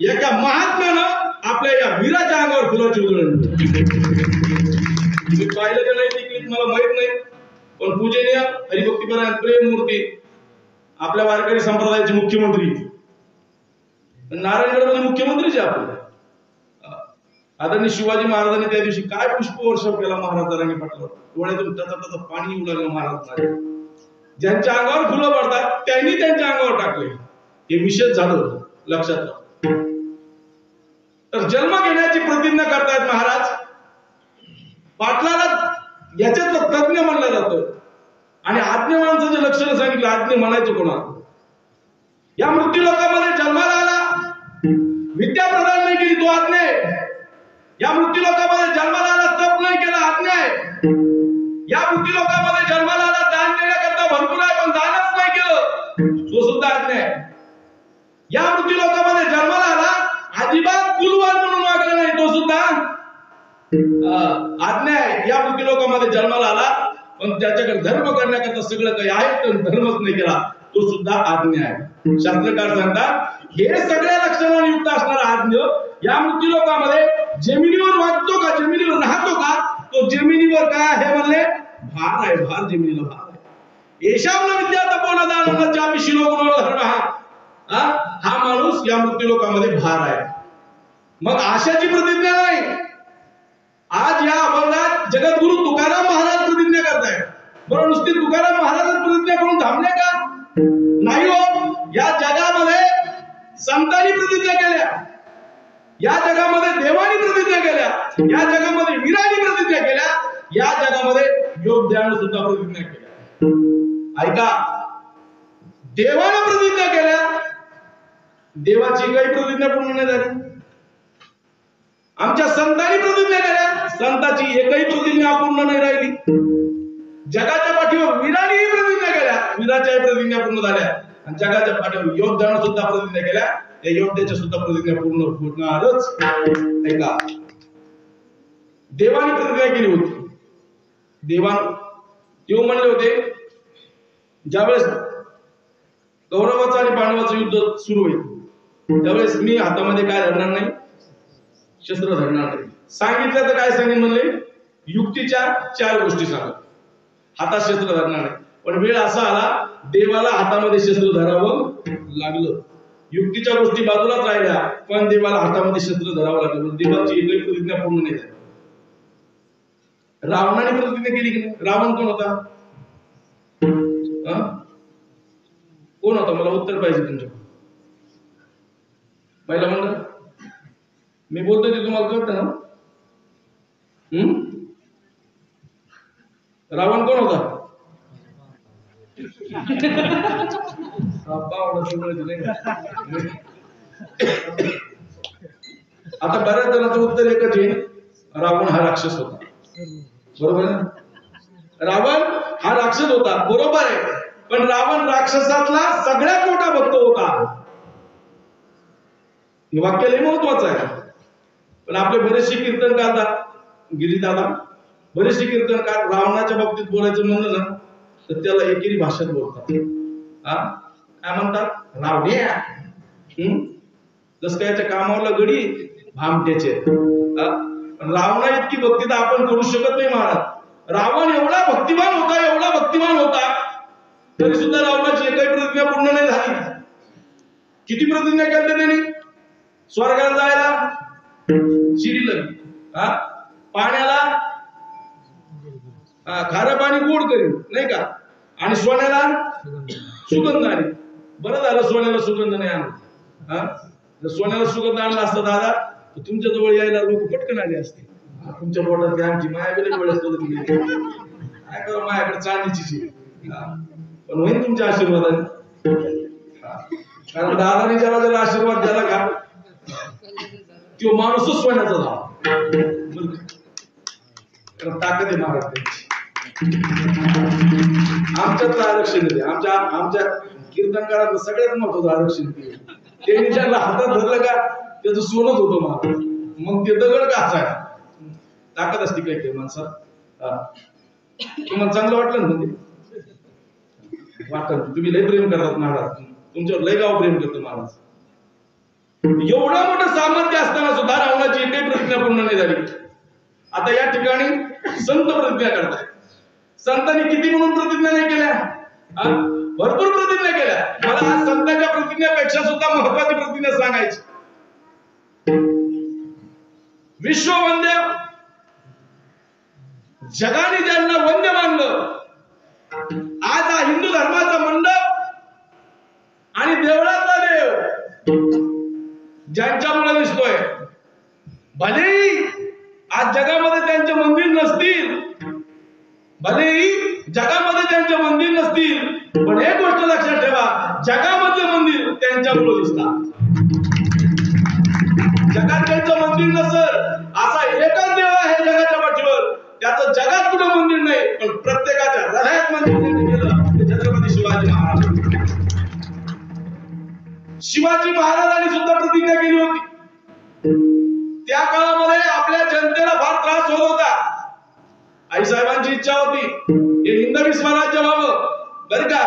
एका महात्म्यानं आपल्या या वीराच्या अंगावर फुलाची उधळण. मी पाहिलं का नाही तिकीट मला माहित नाही, पण पूजनीय हरिभक्तीपरायण प्रेममूर्ती आपल्या वारकरी संप्रदायाचे मुख्यमंत्री, नारायणगडमध्ये मुख्यमंत्रीचे आपले आदरणीय शिवाजी महाराजांनी त्या दिवशी काय पुष्पवर्षाव केला महाराजांनी पाठवलं, डोळ्यातून त्याचं पाणी येऊ लागलं महाराज. ज्यांच्या अंगावर फुलं पडतात त्यांनी त्यांच्या अंगावर टाकले, हे विशेष झालं लक्षात ठेवा. तर जन्म घेण्याची प्रतिज्ञा करतायत महाराज. पाटलाला याच्यातलं तज्ञ म्हणलं जातं आणि आज्ञ माणसाचं लक्षण सांगितलं. आज्ञ म्हणायचं कोणाला? या मृत्यू लोकांमध्ये जन्माला आला, विद्या प्रदान नाही केली तो आज्ञा आहे. या मृत्यू लोकांमध्ये जन्माला आला, तप नाही केला, आज्ञा आहे. या मृत्यू लोकांमध्ये जन्माला आला, दान देण्याकरता भरपूर आहे पण दानच नाही केलं, तो सुद्धा आज्ञा आहे. या मृत्यू लोकांमध्ये जन्माला आला, अजिबात कुलवान म्हणून वागला नाही, तो सुद्धा आज्ञा आहे. या मृत्यू लोकांमध्ये जन्माला आला पण त्याच्याकडे धर्म करण्याकरता सगळं काही आहे पण धर्मच नाही केला, तो सुद्धा आज्ञा आहे. शास्त्रकार सांगतात हे सगळ्या लक्षणांनी युक्त असणारा आज्ञ या मृत्यू लोकांमध्ये जमिनीवर वागतो का, जमिनीवर राहतो का? तो जमिनीवर काय आहे म्हणले? भार आहे, भार जमिनीला भार आहे. येशावनं विद्या तपोन दान चापी शिलो गुण धर्म, हा माणूस या मृत्यू लोकांमध्ये भार आहे. मग आशाची प्रतिज्ञा नाही. आज या अभंगात जगद्गुरु तुकाराम महाराज प्रतिज्ञा करतायत. बरं, नुसती तुकाराम महाराज प्रतिज्ञा करून थांबले का? नाही हो. या जगामध्ये संतांनी प्रतिज्ञा केल्या, या जगामध्ये देवानी प्रतिज्ञा केल्या, या जगामध्ये वीरांनी प्रतिज्ञा केल्या, या जगामध्ये योद्ध्यानं सुद्धा प्रतिज्ञा केल्या. ऐका, देवानं प्रतिज्ञा केल्या, देवाची काही प्रतिज्ञा पूर्ण नाही झाली. आमच्या संतांनी प्रतिज्ञा केल्या, संतांची एकही प्रतिज्ञा अपूर्ण नाही राहिली. जगाच्या पाठीवर वीरांनीही प्रतिज्ञा केल्या, वीराच्याही प्रतिज्ञा पूर्ण झाल्या. आणि जगाच्या पाठीवर योद्ध्यानं सुद्धा प्रतिज्ञा केल्या, त्या योद्ध्याच्या सुद्धा प्रतिज्ञा पूर्ण होणारच. ऐका, देवाने प्रतिज्ञा केली होती. देवान तेव्हा म्हणले होते, ज्यावेळेस कौरवाचं आणि पांडवाचं युद्ध सुरू होईल त्यावेळेस मी हातामध्ये काय धरणार नाही, शस्त्र धरणार नाही. सांगितलं तर काय सांगेन म्हणले? युक्तीच्या 4 गोष्टी सांगत. हातात शस्त्र धरणार नाही. पण वेळ असा आला, देवाला हातामध्ये शस्त्र धरावं लागलं. युक्तीच्या गोष्टी बाजूलाच राहिल्या पण देवाला हातामध्ये शस्त्र धरावं लागलं. देवाची एकही प्रतिज्ञा पूर्ण नाही झाली. रावणाने प्रतिज्ञा केली की नाही? रावण कोण होता? कोण होता? मला उत्तर पाहिजे तुमच्या. पहिला म्हणलं मी बोलतोय ते तुम्हाला कळतं ना? रावण कोण होता? आता बऱ्याच जणांचं उत्तर एकच आहे, रावण हा राक्षस होता. बरोबर ना? रावण हा राक्षस होता, बरोबर आहे. पण रावण राक्षसातला सगळ्यात मोठा भक्त होता. हे वाक्य लय महत्वाचं आहे. पण आपले बरेचसे कीर्तनकार, गिरीदादा, बरेचसे कीर्तनकार रावणाच्या बाबतीत बोलायचं म्हणलं ना तर त्याला एकेरी भाषेत बोलतात. काय म्हणतात? रावण्या. जस काय याच्या कामावरला गडी भामट्याचे. पण रावणा इतकी भक्ती तर आपण करू शकत नाही महाराज. रावण एवढा भक्तिमान होता, एवढा भक्तिमान होता, तरी सुद्धा रावणाची एकही प्रतिज्ञा पूर्ण नाही झाली. किती प्रतिज्ञा केल्या त्यांनी? स्वर्गाला जायला शिरीला, पाण्याला खारं पाणी गोड करीन नाही का, आणि सोन्याला सुगंध आणीन. बरं झालं सोन्याला सुगंध नाही आणला. जर सोन्याला सुगंध आणला असता दादा तर तुमच्या जवळ यायला लोक पटकन आले असते. तुमच्या पोटात आमची माया गेले वेळ असतो, काय करा माझ्याकडे चांदीची. पण होईल तुमच्या आशीर्वादाने. कारण दादाने जरा आशीर्वाद द्याला का तो माणूसच सोन्याचा झाला. ताकद आहे महाराज. आमच्यात आरक्षण आहे. आमच्या कीर्तनकारात सगळ्यात महत्वाचं आरक्षण त्यांनी ज्यांना हातात धरलं का त्याचं सोनच होतं महाराज. मग ते दगड का असाय ताकद असते काय ते माणसात. तुम्हाला चांगलं वाटलं ना? वाटत तुम्ही लय प्रेम करतात महाराज, तुमच्यावर लय गाव प्रेम करतो महाराज. एवढं मोठं सामर्थ्य असताना सुद्धा रावणाची एकही प्रतिज्ञा पूर्ण नाही झाली. आता या ठिकाणी संत प्रतिज्ञा करतायत. संतांनी किती म्हणून प्रतिज्ञा नाही केल्या? भरपूर प्रतिज्ञा केल्या. मला आज संतांच्या प्रतिज्ञेपेक्षा सुद्धा महत्वाची प्रतिज्ञा सांगायची. विश्ववंद्य जगाने ज्यांना वंद्य मानलं, आज हा हिंदू धर्माचा मंडप आणि देवळातला देव ज्यांच्यामुळे दिसतोय, भलेही आज जगामध्ये त्यांचे मंदिर नसतील, भलेही जगामध्ये त्यांचे मंदिर नसतील, पण एक गोष्ट लक्षात ठेवा, जगामधले मंदिर त्यांच्यामुळे दिसतात. जगात त्यांचं मंदिर नसेल, असा एकच देव आहे जगाच्या पाठीवर, त्याचं जगात कुठं मंदिर नाही, पण प्रत्येकाच्या हृदयात मंदिर त्यांनी केलं, ते छत्रपती शिवाजी महाराज. शिवाजी महाराजांनी सुद्धा प्रतिज्ञा केली होती. त्या काळामध्ये आपल्या जनतेला फार त्रास होत होता. आईसाहेबांची इच्छा होती हे हिंदवी स्वराज्य व्हावं, बरं का,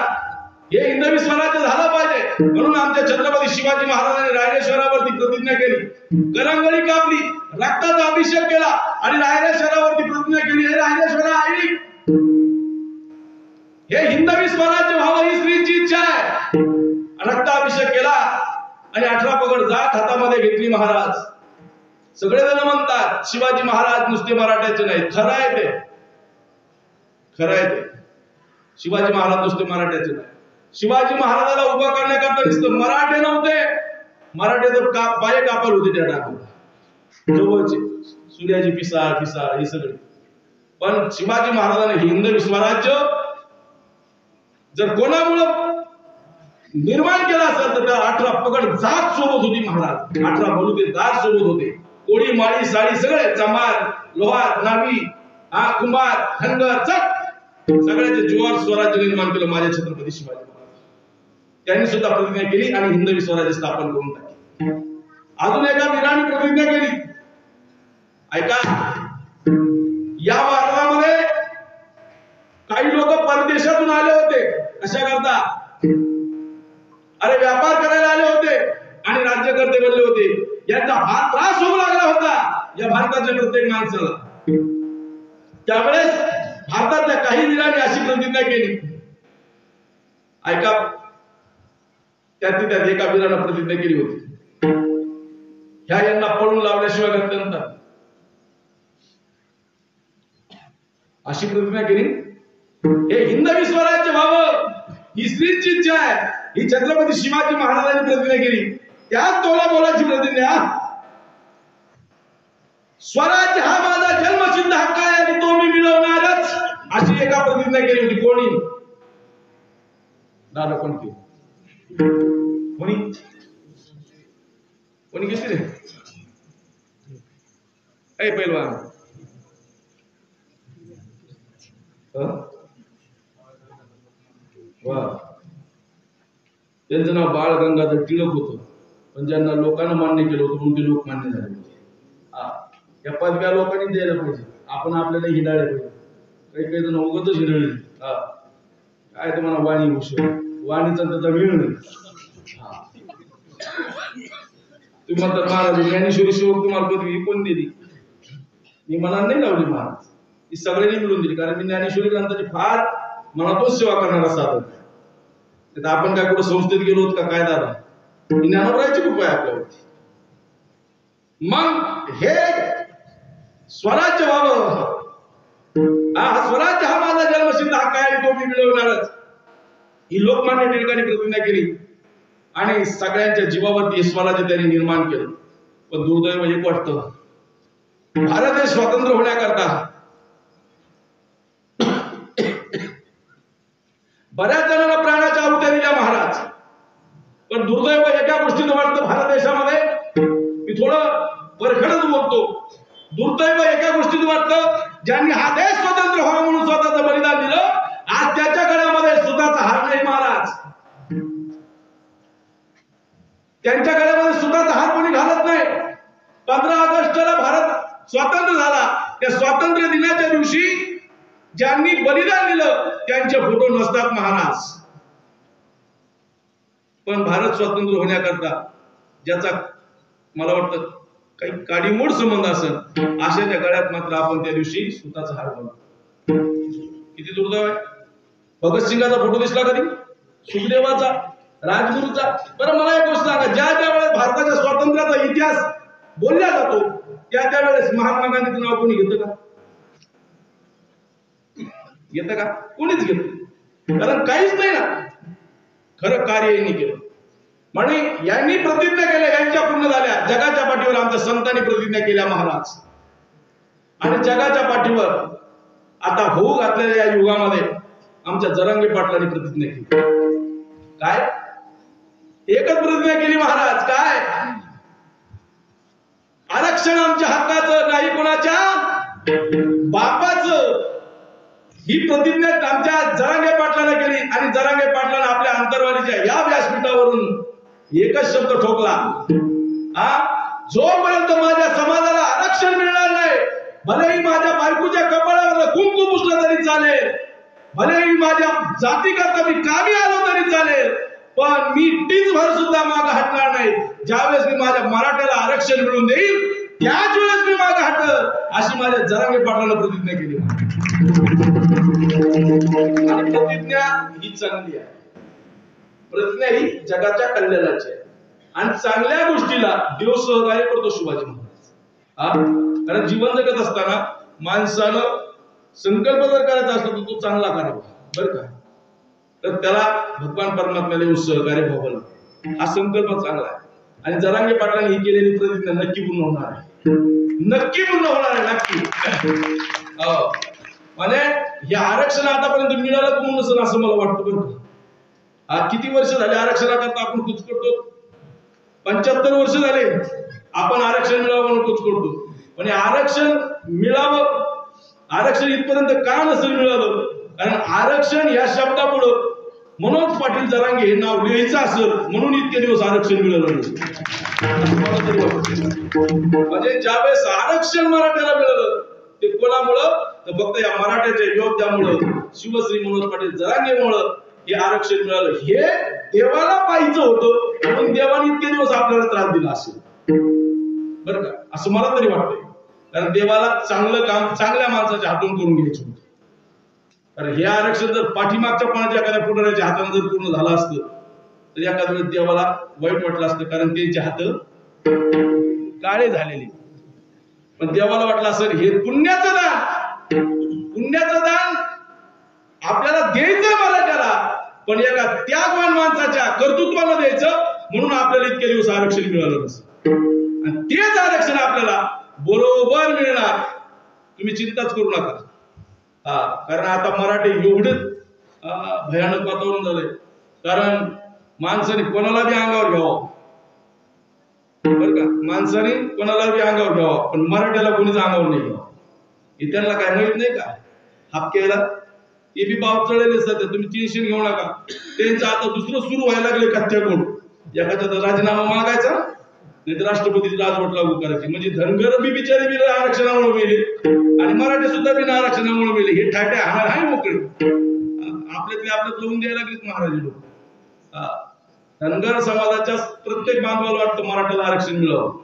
हे हिंदवी स्वराज्य झालं पाहिजे. म्हणून आमच्या छत्रपती शिवाजी महाराजांनी रायरेश्वरावरती प्रतिज्ञा केली, करंगळी कापली, रक्ताचा अभिषेक केला आणि रायरेश्वरावरती प्रतिज्ञा केली, हे रायरेश्वरा आई, हे हिंदवी स्वराज्य व्हावं ही श्रीची इच्छा आहे. रक्ताभिषेक केला आणि 18 पगड जात हातामध्ये घेतली महाराज. सगळेजण म्हणतात शिवाजी महाराज नुसते मराठ्याचे नाही, खरं आहे ते, खरं आहे ते. शिवाजी महाराज नुसते मराठ्याचे नाही. शिवाजी महाराजाला उभा करण्याकरता नुसतं मराठे नव्हते, मराठे तर पाय कापल होते त्या टाकाला जवळचे, सूर्याची पिसाळ पिसाळ हे सगळे. पण शिवाजी महाराजांनी हिंदवी स्वराज्य जर कोणामुळं निर्माण केला असेल तर 18 पगड जात सोबत होती महाराज. 18 बलुते जात सोबत होते, कोळी माळी साडी सगळे, चमार लोहार नावी कुंभार धनगर सगळ्याचे जीवावर स्वराज्य निर्माण केलं माझ्या छत्रपती शिवाजी महाराज. त्यांनी सुद्धा प्रतिज्ञा केली आणि हिंदवी स्वराज्य स्थापन करून टाकले. अजून एका वीराने प्रतिज्ञा केली, ऐका. या भारतामध्ये काही लोक परदेशातून आले होते, कशा करता? अरे व्यापार करायला आले होते आणि राज्यकर्ते बनले होते. यांचा फार त्रास होऊ लागला होता या भारताच्या प्रत्येक माणसाला. त्यावेळेस भारतातल्या काही वीरांनी अशी प्रतिज्ञा केली, ऐका. त्यात एका वीरानं प्रतिज्ञा केली होती, ह्या यांना पळून लावल्याशिवाय गत्यंतर. अशी प्रतिज्ञा केली, हे हिंदवी स्वराज्य व्हावं ही श्रीची इच्छा आहे, ही छत्रपती शिवाजी महाराजांनी प्रतिज्ञा केली. त्याच तोलामोलाची प्रतिज्ञा, स्वराज्य हा माझा जन्मसिद्ध हक्क आहे आणि तो मी मिळवणारच, अशी एका प्रतिज्ञा केली होती. कोणी? दादा कोण केली? कोणी कोणी घेतली रे? ऐ पैलवान, वा, त्यांचं नाव बाळ गंगाधर टिळक होतं. पण ज्यांना लोकांना मान्य केलं होतं म्हणून ते लोक मान्य झाले होते. या पदव्या लोकांनी द्यायला पाहिजे, आपण आपल्याला हिंडायला पाहिजे. काही जण उगतच हिंडले. काय तुम्हाला वाणी हुशार, वाणीचा त्याचा वेळ नाही. तुम्ही म्हणतात महाराज ज्ञानेश्वरी शिवक तुम्हाला पदवी कोण दिली? मी मनात नाही लावली महाराज, ही सगळ्यांनी मिळून दिली. कारण मी ज्ञानेश्वरी ग्रंथाची फार मनातच सेवा करणारा साधक. आपण काय कुठं संस्थेत गेलो होत का काय? दादा ज्ञानोबरायची कृपा आहे आपल्यावरती. मग हे स्वराज्य व्हावं, हा स्वराज्य हा माझा जन्मसिद्ध हक्क आहे, तो मी मिळवणारच, ही लोकमान्य टिळकांनी प्रतिज्ञा केली आणि सगळ्यांच्या जीवावरती स्वराज्य त्यांनी निर्माण केलं. पण दुर्दैव एक वाटतं, भारत देश स्वतंत्र होण्याकरता बऱ्याच जणांना प्राणाच्या आहुत्या दिल्या महाराज. पण दुर्दैव एका गोष्टीचं वाटतं भारत देशामध्ये, मी थोडं वरखडच बोलतो, दुर्दैव एका गोष्टीचं वाटतं, ज्यांनी हा देश स्वतंत्र व्हावा म्हणून स्वतःचं बलिदान दिलं, आज त्याच्या गळ्यामध्ये सुताचा हार नाही महाराज. त्यांच्या गळ्यामध्ये सुताचा हार कोणी घालत नाही. 15 ऑगस्टला भारत स्वतंत्र झाला, त्या स्वातंत्र्य दिनाच्या दिवशी ज्यांनी बलिदान दिलं त्यांचे फोटो नसतात महाराज. पण भारत स्वतंत्र होण्याकरता ज्याचा मला वाटतं काही काडीमोड संबंध असेल अशाच्या गळ्यात मात्र आपण त्या दिवशी स्वतःचा हार घालतो. किती दुर्दैव आहे. भगतसिंगाचा फोटो दिसला कधी, सुखदेवाचा, राजगुरूचा. बरं मला एक गोष्ट सांगा, ज्या ज्या वेळेस भारताच्या स्वातंत्र्याचा इतिहास बोलला जातो त्या त्यावेळेस महात्मा गांधीचं नाव कोणी घेतं का? घेतं का? कोणीच घेत. कारण काहीच नाही ना, खरं कार्य यांनी केलं. म्हणे यांनी प्रतिज्ञा केल्या, यांच्या पूर्ण झाल्या. जगाच्या पाठीवर आमच्या संतांनी प्रतिज्ञा केल्या महाराज, आणि जगाच्या पाठीवर आता होऊ घातलेल्या या युगामध्ये आमच्या जरांगे पाटलांनी प्रतिज्ञा केली. काय? एकच प्रतिज्ञा केली महाराज. काय? आरक्षण आमच्या हक्काचं, नाही कोणाच्या बापाचं. ही प्रतिज्ञा आमच्या जरांगे पाटलाने केली, आणि जरांगे पाटलाने आपल्या अंतरवालीच्या या व्यासपीठावरून एकच शब्द ठोकला, जोपर्यंत माझ्या समाजाला आरक्षण मिळणार नाही, भलेही माझ्या बायकोच्या कपाळावर कुंकू पुसलं तरी चालेल, भलेही माझ्या जातीकरता मी कामी आलो तरी चालेल, पण मी टीचभर सुद्धा मागे हटणार नाही. ज्यावेळेस मी माझ्या मराठ्याला आरक्षण मिळवून देईल त्याच वेळेस मी मागे हटल, अशी माझ्या जरांगे पाटलाने प्रतिज्ञा केली. आणि प्रतिज्ञा ही चांगली आहे. प्रतिज्ञा ही जगाच्या कल्याणाची आहे, आणि चांगल्या गोष्टीला देव सहकार्य करतो. शिवाजी महाराज कारण जीवन जगत असताना माणसानं संकल्प जर करायचा असतो तर तो चांगला करावा, बरं का, तर त्याला भगवान परमात्म्याला येऊन सहकार्य व्हावं. हा संकल्प चांगला आहे, आणि जरांगे पाटलांनी ही केलेली प्रतिज्ञा नक्की पूर्ण होणार आहे. नक्की पूर्ण होणार आहे, नक्की. म्हणजे हे आरक्षण आतापर्यंत मिळालं का म्हणून नसेल असं मला वाटतं. बरं का, किती वर्ष झाले आरक्षणाकरता आपण कुच करतो? 75 वर्ष झाले आपण आरक्षण मिळावं म्हणून कुच करतो. पण आरक्षण मिळावं, आरक्षण इथपर्यंत का नसेल मिळालं? कारण आरक्षण या शब्दापुढे मनोज पाटील जरांगे हे नाव लिहायचं असेल म्हणून इतके दिवस आरक्षण मिळालं. म्हणजे ज्यावेळेस आरक्षण मराठ्याला मिळालं ते कोणामुळं? तर फक्त या मराठ्याच्या योद्ध्यामुळं, शिवश्री मनोज पाटील जरांगेमुळं हे आरक्षण मिळालं. हे देवाला पाहिजे होतं म्हणून देवाने इतके दिवस आपल्याला त्रास दिला असेल, बरं का, असं मला तरी वाटतंय. कारण देवाला चांगलं काम चांगल्या माणसाच्या हातून करून घ्यायचं होतं. कारण हे आरक्षण जर पाठीमागच्या कोणाच्या एखाद्या पुढाऱ्याच्या हाताने जर पूर्ण झालं असतं तर एखाद्या वेळेस देवाला वाईट वाटलं असतं, कारण त्यांचे हात काळे झालेले. पण देवाला वाटलं असेल हे पुण्याचं दान, पुण्याचं दान आपल्याला द्यायचं मराठ्याला, पण एका त्यागवान माणसाच्या कर्तृत्वाला द्यायचं म्हणून आपल्याला इतके दिवस आरक्षण मिळालं नसेल. आणि तेच आरक्षण आपल्याला बरोबर मिळणार, तुम्ही चिंताच करू नका. कारण आता मराठी एवढेच भयानक वातावरण झालंय. कारण माणसाने कोणाला बी अंगावर घ्यावं, बरं का, माणसाने कोणाला बी अंगावर घ्यावं, पण मराठ्याला कोणीच अंगावर नाही घ्यावं. हे त्यांना काय माहित नाही का? हापक्याला हे बी बाप चढलेले सध्या, तुम्ही टेन्शन घेऊ नका. त्यांचं आता दुसरं सुरू व्हायला लागले कथ्याकडून. एखाद्याचा राजीनामा मागायचा, नाही तर राष्ट्रपतीची राजवट लागू करायची. म्हणजे धनगर बी बिचारे बी आरक्षणामुळे मिळेल, आणि मराठी सुद्धा बिना आरक्षणामुळे मिळेल. हे ठाट्या आहे मोकळे आपल्यातले आपल्यात लावून द्यायला लागलेत महाराज लोक. धनगर समाजाच्या प्रत्येक बांधवाला वाटतं मराठ्याला आरक्षण मिळावं.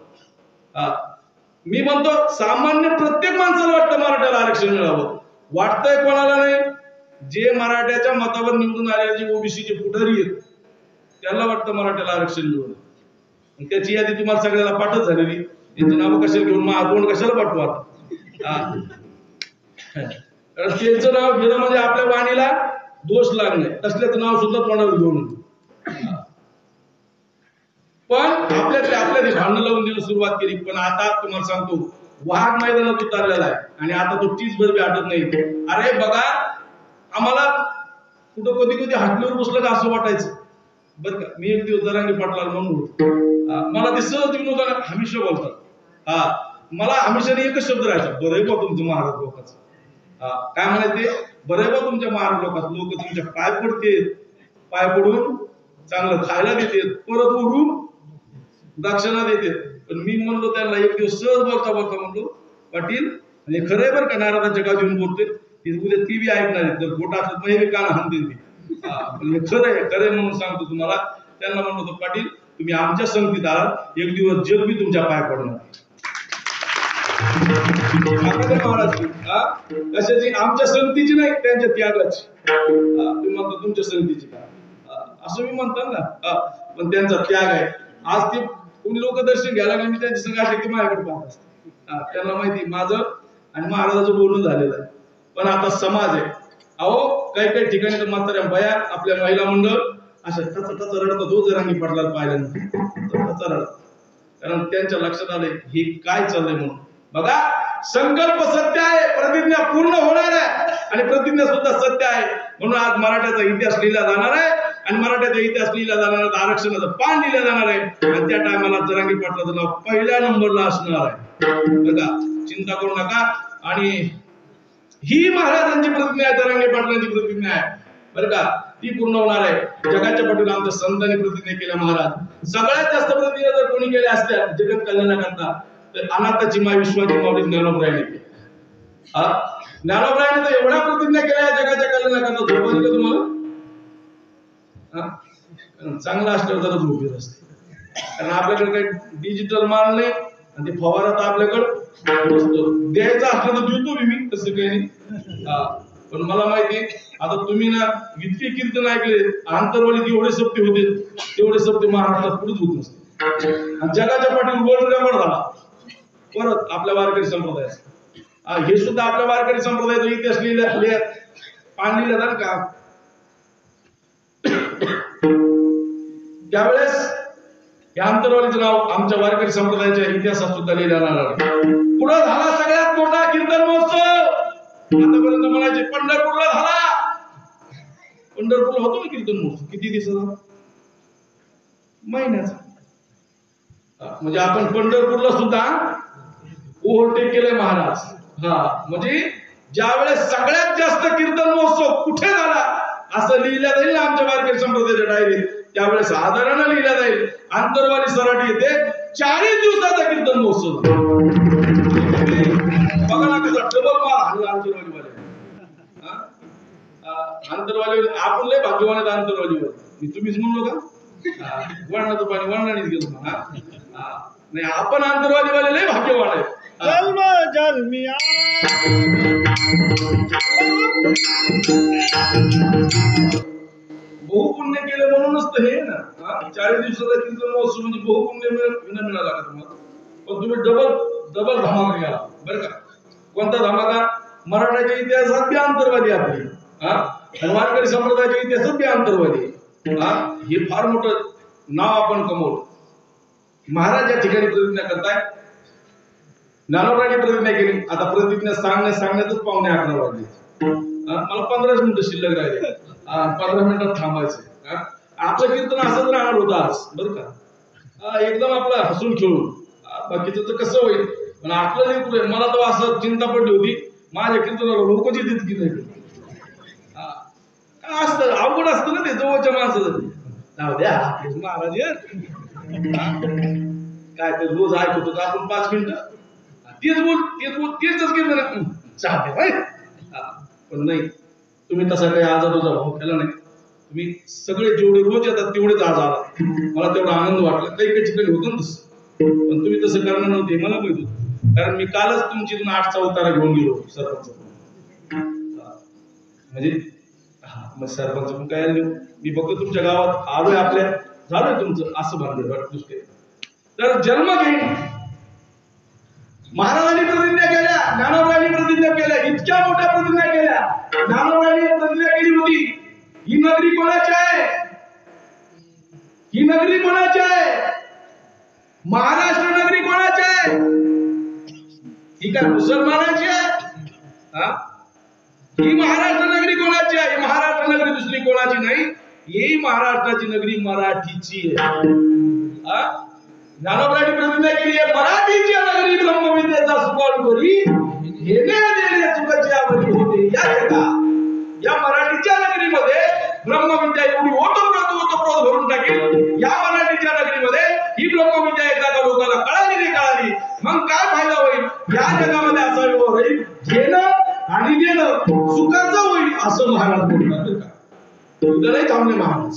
मी म्हणतो सामान्य प्रत्येक माणसाला वाटतं मराठ्याला आरक्षण मिळावं. वाटतंय कोणाला नाही? जे मराठ्याच्या मतावर निवडून आलेले जे ओबीसीचे पुढारी आहेत त्यांना वाटतं मराठ्याला आरक्षण मिळवलं. त्याची यादी तुम्हाला सगळ्याला पाठच झालेली. त्यांची नावं कशाला घेऊन तोंड कशाला पाठवा? त्यांचं नाव घेणं म्हणजे आपल्या वाणीला दोष लागणे, तसल्याचं नाव सुद्धा तोंडावर घेऊन. पण आपल्याला भांडण लावून देणं सुरुवात केली. पण आता तुम्हाला सांगतो वाघ मैदानात उतरलेला आहे, आणि आता तो टीच भर बी हटत नाही. अरे बघा, आम्हाला कुठं कधी कधी हाटलीवर बसलं का असं वाटायचं, बरं का. मी एक दिवस जरांगे पाटलाला म्हणून मला ते सहज विनोदाने हमेशा बोलतात. मला हमेशा एकच शब्द राहायचा, बरं आहे बा तुमचं महाराज लोकांचं. काय म्हणायचे? बरं आहे बा तुमच्या महाराज लोकांचं, लोक तुमच्या पाय पडते, पाय पडून चांगलं खायला देते, परत उरून दक्षिणा देते. पण मी म्हणलो त्यांना एक दिवस सहज बोलता बोलता म्हणलो, पाटील आणि खरं आहे बरं का, नाराजांच्या गाव येऊन बोलतोय, उद्या ती बी ऐकणार आहे, जर खोटा असत नाही काना हाणतील ती. खरं आहे म्हणून सांगतो तुम्हाला. त्यांना म्हणत होतो, पाटील तुम्ही आमच्या संगतीत आलात, एक दिवस जग बी तुमच्या पाया पडणार. महाराज कशाची? आमच्या संगतीची नाही, त्यांच्या त्यागाची. तुम्ही म्हणता तुमच्या संगतीची का? असं मी म्हणतात ना, पण त्यांचा त्याग आहे. आज ते कोणी लोक दर्शन घ्यायला मी त्यांची सगळ्या शक्ती माझ्याकडे पाहत असते. त्यांना माहिती माझं आणि महाराजाचं बोलणं झालेलं आहे. पण आता समाज आहे, अहो काही काही ठिकाणी तर म्हाताऱ्या बाया आपल्या महिला मंडळ अशा टच रडतात, हो जरांगी पाटलाला पाहिल्यानंतर रडत, कारण त्यांच्या लक्षात आलंय हे काय चाललंय म्हणून. बघा, संकल्प सत्य आहे, प्रतिज्ञा पूर्ण होणार आहे आणि प्रतिज्ञा सुद्धा सत्य आहे. म्हणून आज मराठ्याचा इतिहास लिहिला जाणार आहे आणि मराठ्याचा इतिहास लिहिला जाणार आहे, आरक्षणाचं पान लिहिलं जाणार आहे आणि त्या टायमाला जरांगी पाटलाचं नाव पहिल्या नंबरला असणार आहे. बघा, चिंता करू नका. आणि ही महाराजांची प्रतिज्ञा आहे, जरांगे पाटलांची प्रतिज्ञा आहे बरं का, ती पूर्ण होणार आहे. जगाच्या पाठीला आमच्या संतांनी प्रतिज्ञा केल्या. महाराज सगळ्यात जास्त प्रतिज्ञा जर कोणी केल्या असत्या जगत कल्याणाकरता तर अनाथाची माय विश्वाची माऊली ज्ञानोबरायांनी केली. ज्ञानोबरायांनी तर एवढ्या प्रतिज्ञा केल्या जगाच्या कल्याणाकरता. झोपायची का तुम्हाला? चांगला असल्यावर जरा झोप येत असते, कारण आपल्याकडे काही डिजिटल माल नाही आणि ते फवारा तर आपल्याकडे द्यायचा असलं तर देतो मी, तसं काही नाही. पण मला माहिती आता तुम्ही ना इतके कीर्तन ऐकले, आंतरवालीत एवढे सप्ते होते, तेवढे सप्ते महाराष्ट्रात कुठेच होत नसते. आणि जगाच्या पाठीवर वर्ल्ड रेकॉर्ड झाला परत आपल्या वारकरी संप्रदायाचा. हे सुद्धा आपल्या वारकरी संप्रदायाचा इतिहास लिहिला पान लिहिलं जाणार का. त्यावेळेस या आंतरवालीचं नाव आमच्या वारकरी संप्रदायाच्या इतिहासात सुद्धा लिहिलं जाणार. पुढे झाला सगळ्यात मोठा कीर्तन महोत्सव. आतापर्यंत म्हणायचे पंढरपूरला झाला. पंढरपूरला होतो ना कीर्तन महोत्सव, किती दिवसाचा? महिन्याचा. म्हणजे आपण पंढरपूरला सुद्धा ओव्हरटेक केलंय महाराज. म्हणजे ज्या वेळेस सगळ्यात जास्त कीर्तन महोत्सव कुठे झाला असं लिहिलं जाईल ना आमच्या वारकरी संप्रदायाच्या डायरीत, त्यावेळेस आदरानं लिहिलं जाईल आंतरवाली सराटी येथे 40 दिवसाचा कीर्तन महोत्सव. बघा ना कसा डबल मार हल्ला आंतरवालीवाले. आंतरवाली आपण लय भाग्यवान आहेत आंतरवालीवर. तुम्हीच म्हणलो का? वळणाचं पाणी वळणानेच गेलो. नाही, आपण आंतरवालीवाले लय भाग्यवान आहेत. बहुपुण्य केलं म्हणूनच तर हे ना 40 दिवसाचा कीर्तन महोत्सव म्हणजे बहुपुण्य मिळाला का तुम्हाला. पण तुम्ही डबल धमाका केला बरं का. कोणता धमाका? मराठ्याच्या इतिहासात बी अंतरवादी आपली, आणि वारकरी संप्रदायाच्या इतिहासात बी अंतरवादी. हे फार मोठं नाव आपण कमवलं. महाराज या ठिकाणी प्रतिज्ञा करताय, ज्ञानोबरायांनी प्रतिज्ञा केली. आता प्रतिज्ञा सांगण्यातच 11:45 वाजले. मला 15 मिनिटं शिल्लक राहिले. 15 मिनिटात थांबायचं. आपलं कीर्तन असंच राहणार होतं आज बरं का, एकदम आपलं हसून खेळून. बाकीचं तर कसं होईल, पण आपलं लेकरू आहे. मला तर असं चिंता पडली होती माझ्या कीर्तनाला लोकच येतात की नाही. काय असतं, अवघड असतं ना ते जवळच्या माणसाचं. जाऊ द्या महाराज काय ते रोज ऐकतो का आपण 5 मिनिटं तेच कीर्तन चालते. पण नाही, तुम्ही तसा काही आजाराचा भाव केला नाही. तुम्ही सगळे जेवढे रोज येतात तेवढेच आज आला. मला तेवढा आनंद वाटला. काही काही ठिकाणी होतं तसं, पण तुम्ही तसं करणार नव्हते मला माहित होतं, कारण मी कालच तुमची 8चा उतारा घेऊन गेलो सरपंच. म्हणजे मग सरपंच पण काय मी फक्त तुमच्या गावात आलोय, आपल्या झालोय तुमचं असं बांधलं वाटत दुसरे. तर जन्म घेईन महाराजांनी प्रतिज्ञा केल्या, ज्ञानोबरायांनी प्रतिज्ञा केल्या, इतक्या मोठ्या प्रतिज्ञा केल्या. ज्ञानोबरायांनी प्रतिज्ञा केली होती, ही नगरी कोणाची आहे? ही नगरी कोणाची आहे? महाराष्ट्र नगरी कोणाची आहे? ही काय मुसलमानाची आहे? ही महाराष्ट्र नगरी कोणाची आहे? महाराष्ट्र नगरी दुसरी कोणाची नाही, ही महाराष्ट्राची नगरी मराठीची आहे. ज्ञानोबरायांनी प्रतिज्ञा केली आहे, मराठीची नगरी ब्रह्मविद्येचा सुकाळू करी, घेणे देणे सुखाची आवडी होते या जगा. या मराठीच्या नगरीमध्ये ब्रह्मविद्या एवढी ओतप्रोत भरून टाकेल. या मराठीच्या नगरीमध्ये ही ब्रह्मविद्या एकदा का लोकांना कळाली नाही कळाली, मग काय फायदा होईल या जगामध्ये? असा व्यवहार होईल, घेणं आणि देणं सुखाचं होईल असं महाराज बोलतात. नाही थांबले महाराज.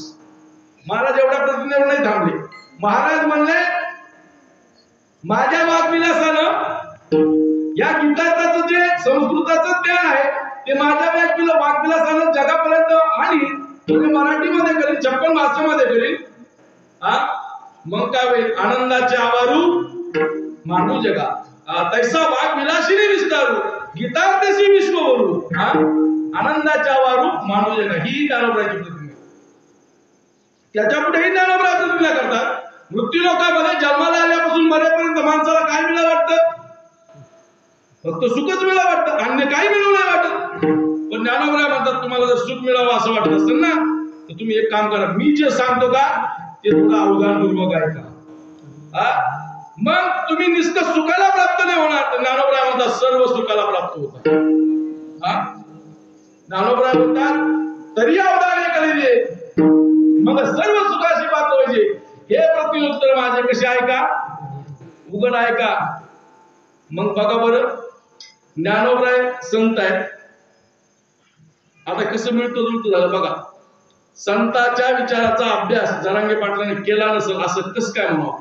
महाराज एवढ्या प्रतिज्ञेवर नाही थांबले. महाराज म्हणले माझ्या वाग्विलासानं या गीताचं जे संस्कृताचं ज्ञान आहे ते माझ्या वाग्विलासानं जगापर्यंत आणि तुम्ही मराठीमध्ये करील 56 भाषेमध्ये करील. मग काय होईल? आनंदाचे आवारू मांडू जगा तैसा वाग्विलासिनी विस्तारू गीता तशी विश्ववरू. आनंदाचे आवारू मांडू जगा ही ज्ञानोबराची प्रतिज्ञा. त्याच्या पुढेही ज्ञानोबरा प्रतिज्ञा करतात. मृत्यू लोकांमध्ये जन्माला आल्यापासून मरेपर्यंत माणसाला काय मिळालं वाटतं? फक्त सुखच मिळालं वाटतं, अन्य काही मिळू नाही वाटत. पण ज्ञानोबरा म्हणतात तुम्हाला जर सुख मिळावं असं वाटत असेल ना तर तुम्ही एक काम करा, मी जे सांगतो का ते थोडं अवधानपूर्वक ऐका. मग तुम्ही नुसतं सुखाला प्राप्त नाही होणार. तर ज्ञानोबरा म्हणतात सर्व सुखाला प्राप्त होतात. ज्ञानोबरा म्हणतात तरी अवधान कळले मग सर्व सुखाशी पात्र व्हायचे. हे प्रत्युत्तर माझे कसे ऐका, उघड ऐका. मग बघा बरं, ज्ञानोबराय संत आहे. आता कसं मिळतं जुळतं झालं बघा. संताच्या विचाराचा अभ्यास जरांगे पाटलांनी केला नसेल असं कसं काय म्हणावं?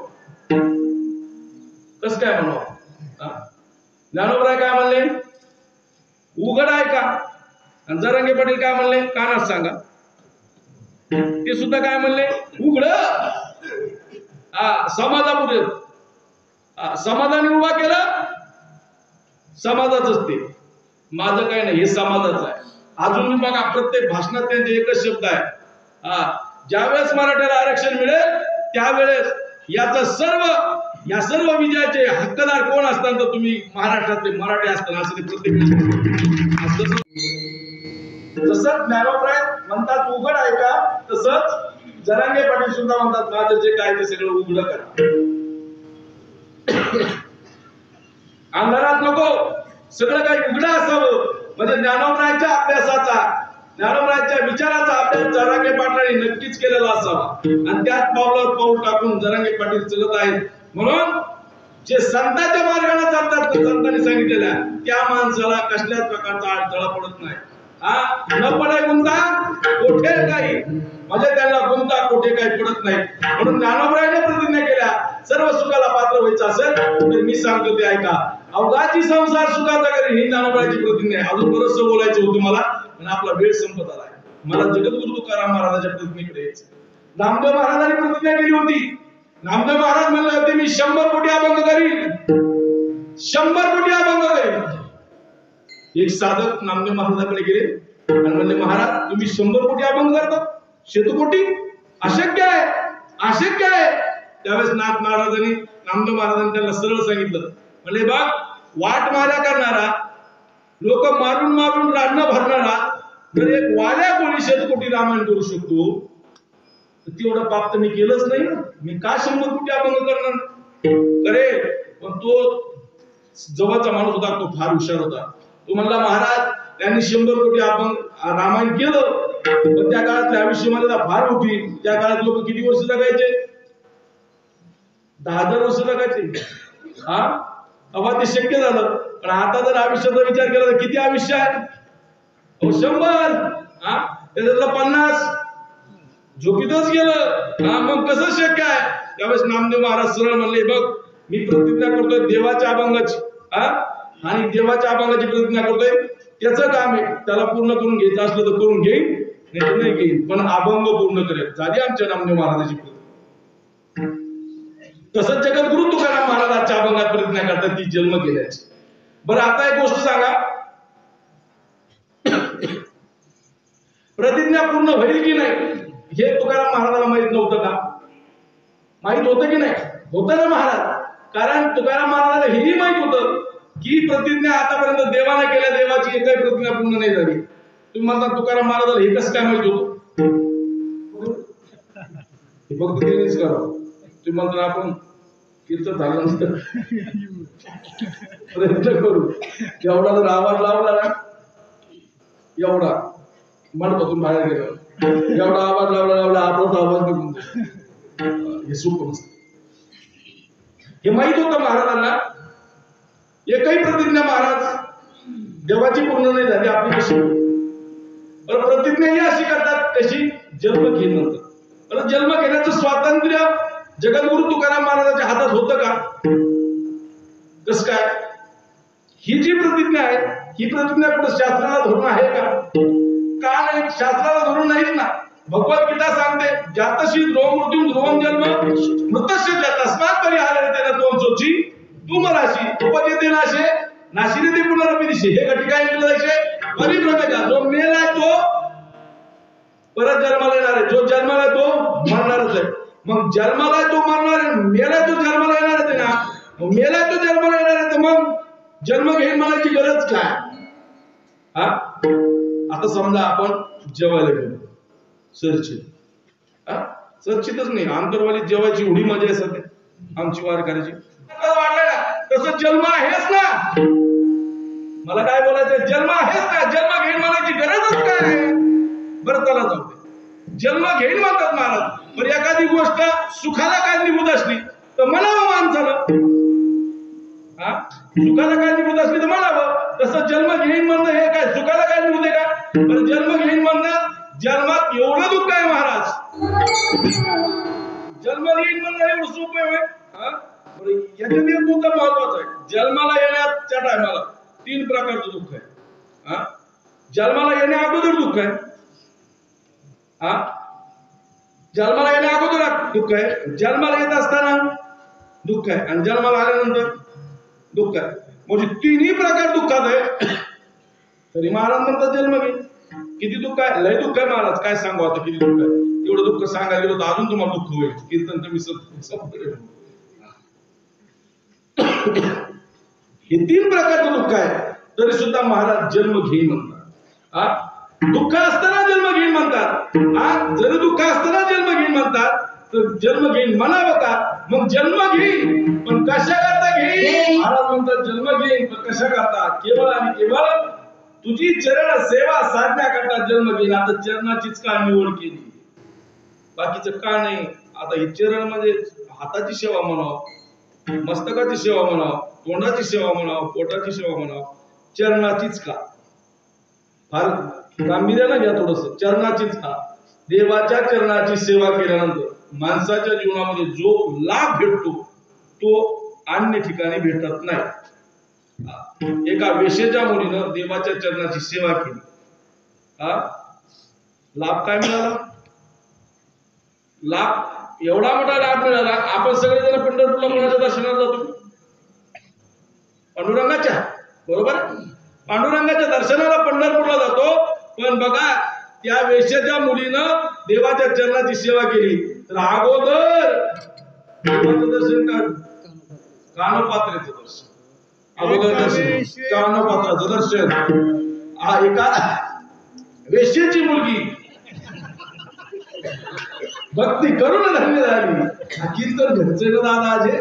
कसं काय म्हणावं? ज्ञानोबराय काय म्हणले? उघड ऐका. आणि जरांगे पाटील काय म्हणले? कानात सांगा. ते सुद्धा काय म्हणले? उघड. समाजापुढे समाजाने उभा केलं, समाजाच ते. माझं काय नाही, हे समाजाचं आहे. अजून मी बघा प्रत्येक भाषणात त्यांचे एकच शब्द आहे, ज्यावेळेस मराठ्याला आरक्षण मिळेल त्यावेळेस या सर्व विजयाचे हक्कदार कोण असतात तर तुम्ही महाराष्ट्रातले मराठी असताना असं ते प्रत्येक. जसं ज्ञानोबराय म्हणतात उघड ऐका, तसंच जरांगे पाटील सुद्धा म्हणतात माझं जे काय ते सगळं उघड करा. अंधारात नको, सगळं काही उघड असावं. म्हणजे ज्ञानोबरायच्या अभ्यासाचा, ज्ञानोबरायच्या विचाराचा अभ्यास जरांगे पाटलांनी नक्कीच केलेला असावा. आणि त्याच पावलावर पाऊल टाकून जरांगे पाटील चलत आहेत. म्हणून जे संतांच्या मार्गाने चालतात, संतांनी सांगितलेल्या त्या माणसाला कसल्याच प्रकारचा अडथळा पडत नाही. न पडे गुंता कोठे काही, म्हणजे त्यांना गुंता कोठे काही पडत नाही. म्हणून ज्ञानोबरायने प्रतिज्ञा केल्या सर्व सुखाला पात्र व्हायचं असेल तर मी सांगतो ते ऐका. अवघाची संसार सुखाचा करी ही ज्ञानोबरायची प्रतिज्ञा आहे. अजून बरंचसं बोलायचं होतं मला, पण आपला वेळ संपत आलाय. मला जगद्गुरु तुकाराम महाराजांच्या प्रतिज्ञेकडे यायचं. नामदेव महाराजांनी प्रतिज्ञा केली होती. नामदेव महाराज म्हणले होते मी 100 कोटी अभंग करीन, 100 कोटी अभंग करीन. एक साधक नामदेव महाराजांकडे गेले आणि म्हणले महाराज तुम्ही 100 कोटी अभंग करता, 100 कोटी अशक्य आहे, अशक्य आहे. त्यावेळेस नाथ महाराजांनी नामदेव महाराजांनी त्यांना सरळ सांगितलं, म्हणले बघ वाट मारा करणारा, लोक मारून मारून रान्न भरणारा जर एक वाल्या कोणी 100 कोटी रामायण करू शकतो तेवढं पाप तर मी केलंच नाही ना. मी का 100 कोटी अभंग करणार? करे पण तो जवळचा माणूस होता, तो फार हुशार होता. तो म्हणला महाराज त्यांनी 100 कोटी अभंग रामायण केलं पण त्या काळातल्या आयुष्यमर्यादा फार होती. त्या काळात लोक किती वर्ष जगायचे? 10,000 वर्ष जगायचे. तेव्हा ते शक्य झालं. पण आता जर आयुष्याचा विचार केला तर किती आयुष्य आहे? 100. त्याच्यातलं 50 झोपीतच गेलं. मग कसं शक्य आहे? त्यावेळेस नामदेव महाराज सरळ म्हणले बघ मी प्रतिज्ञा करतोय देवाच्या अभंगाची, आणि देवाच्या अभंगाची प्रतिज्ञा करतोय. त्याचं काम आहे, त्याला पूर्ण करून घ्यायचं असलं तर करून घेईन, नाही घेईन, पण अभंग पूर्ण करेल. झाली आमच्या नामदेव महाराजाची प्रतिज्ञा. तसंच जगद्गुरु तुकाराम महाराजांच्या अभंगात प्रतिज्ञा करतात ती जन्म गेल्याची. बरं आता एक गोष्ट सांगा, प्रतिज्ञा पूर्ण होईल की नाही हे तुकाराम महाराजांना माहित नव्हतं का? माहित होतं की नाही? होतं ना महाराज. कारण तुकाराम महाराजांना हेही माहित होतं की प्रतिज्ञा आतापर्यंत देवाने केल्या देवाची एकही प्रतिज्ञा पूर्ण नाही झाली. तुम्ही म्हणता तुकाराम महाराजांना हे कसं काय माहित होतं? हे फक्त त्यांनीच करावं. तुम्ही म्हणता आपण कीर्तन झाल्यानंतर प्रयत्न करू, एवढा जर आवाज लावला ना, एवढा मंडपातून बाहेर गेला एवढा आवाज लावला आपला आवाज निघून जाईल. हे सोपं नसतं. हे माहित होतं महाराजांना. एकही प्रतिज्ञा महाराज देवाची पूर्ण नाही झाली आपली कशी? प्रतिज्ञा ही अशी करतात कशी जन्म घेईन नंतर. पण जन्म घेण्याचं स्वातंत्र्य जगद्गुरु तुकाराम महाराजांच्या हातात होतं का? कसं काय? ही जी प्रतिज्ञा आहे, ही प्रतिज्ञा कुठं शास्त्राला धरून आहे का? का नाही? शास्त्राला धरून नाहीच ना. भगवद्गीता सांगते, जातशी ध्रुव मृत्यू ध्रुवं जन्म मृतस्य च तस्मात् परिहारते न त्वं शोची तुमराशी उपजेते नाशे नाशिने ते पुनरपि दिशे. हे घटिका इंग्रजाचे परिभ्रमे का. जो मेलाय तो परत जन्माला येणार आहे, जो जन्माला आहे तो मरणारच आहे. मग जन्माला तो मरणार आहे, मेलाय तो जन्माला येणार आहे ना. मग मेलाय तो जन्माला येणार आहे, तर मग जन्म घेऊन म्हणायची गरज काय? हा, आता समजा आपण जेवायला गेलो सरची, सरचीतच नाही आंतरवालीत जेवायची एवढी मजा आहे सध्या आमची वारकऱ्याची. वाढलाय ना, तसं जन्म आहेच ना. मला काय बोलायचं, जन्म आहेच ना. जन्म घेऊन म्हणायची गरजच काय? बरं चला जाऊ दे. जन्म घेईन म्हणतात महाराज. पण एखादी गोष्ट सुखाला कारणीभूत असली तर म्हणावं माणसाला. सुखाला कारणीभूत असली तर म्हणावं. तसं जन्म घेईन म्हणणं हे काय सुखाला कारणीभूत आहे का? पण जन्म घेईन म्हणणं, जन्मात एवढं दुःख आहे महाराज. जन्म घेईन म्हणणं एवढं सोपं आहे. याच्यात एक मुद्दा महत्वाचा आहे. जन्माला येण्याच्या टायमाला 3 प्रकारचं दुःख आहे. जन्माला येण्या अगोदर दुःख आहे, जन्माला येण्या अगोदर दुःख आहे, जन्माला येत असताना दुःख आहे, आणि जन्माला आल्यानंतर दुःख आहे. म्हणजे 3ही प्रकार दुःखात आहे. तरी महाराज म्हणतात जन्म घे. किती दुःख आहे? लय दुःख आहे महाराज. काय सांगू आता किती दुःख आहे? एवढं दुःख सांगायला गेलो तर अजून तुम्हाला दुःख होईल. कीर्तन तुम्ही हे 3 प्रकारचं दुःख आहे. तरी सुद्धा महाराज जन्म घेईन म्हणतात. दुःख असताना जन्म घेईन म्हणतात. जरी दुःख असताना जन्म घेईन म्हणतात, तर जन्म घेईन म्हणावं का? मग जन्म घेईन पण कशा करता घेईन? महाराज म्हणतात जन्म घेईन पण कशा करता? केवळ आणि केवळ तुझी चरण सेवा साधण्याकरता जन्म घेईन. आता चरणाचीच का निवड केली, बाकीचं का नाही. आता हे चरण म्हणजे हाताची सेवा म्हणावं, मस्तकाची सेवा म्हणावं, तोंडाची सेवा म्हणावं, पोटाची सेवा म्हणावं, चरणाचीच का? फार गांभीर्यानं घ्या थोडस. चरणाचीच का? देवाच्या चरणाची सेवा केल्यानंतर माणसाच्या जीवनामध्ये जो लाभ भेटतो तो अन्य ठिकाणी भेटत नाही. एका वेश्येच्या मुलीनं देवाच्या चरणाची सेवा केली, लाभ काय मिळाला? लाभ एवढा मोठा लाभ मिळाला. आपण सगळेजण पंढरपूरला कोणाच्या दर्शनाला जातो? पांडुरंगाच्या, बरोबर? पांडुरंगाच्या दर्शनाला पंढरपूरला जातो. पण बघा, त्या वेश्येच्या मुलीनं देवाच्या चरणाची सेवा केली. तर अगोदर देवाचं दर्शन का? कानोपात्राचं दर्शन. अगोदर दर्शन कानोपात्राचं दर्शन. एका वेश्येची मुलगी भक्ती करून धन्य झाली. कीर्तन घरचे दादा आजे,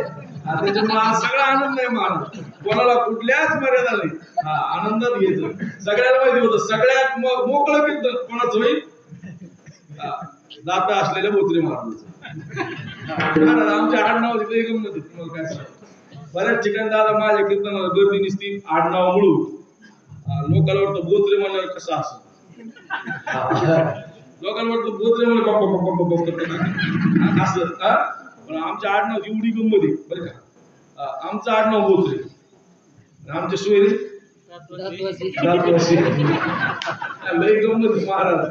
त्याच्यामुळे सगळा आनंद आहे महाराज. कोणाला कुठल्याच मर्यादा नाही, आनंदात घ्यायचं. सगळ्याला माहिती होतं सगळ्यात मोकळं कीर्तन कोणाचं होईल? दाता असलेल्या बोत्रे महाराज. आमच्या आडनाव तिथे गंमत आहे. तुम्हाला काय सांग, बऱ्याच ठिकाणी दादा माझ्या कीर्तनाला गर्दी निसती आडनाव मिळून. लोकांना वाटतं बोत्रे म्हणल्यावर कसं असं, लोकांना वाटतं बोत्रे म्हणजे असं. पण आमच्या आडनाव एवढी गंमत आहे बरं का. आमचं आडनाव बोत्रे, आमच्या सोयरे लय गंमत महाराज.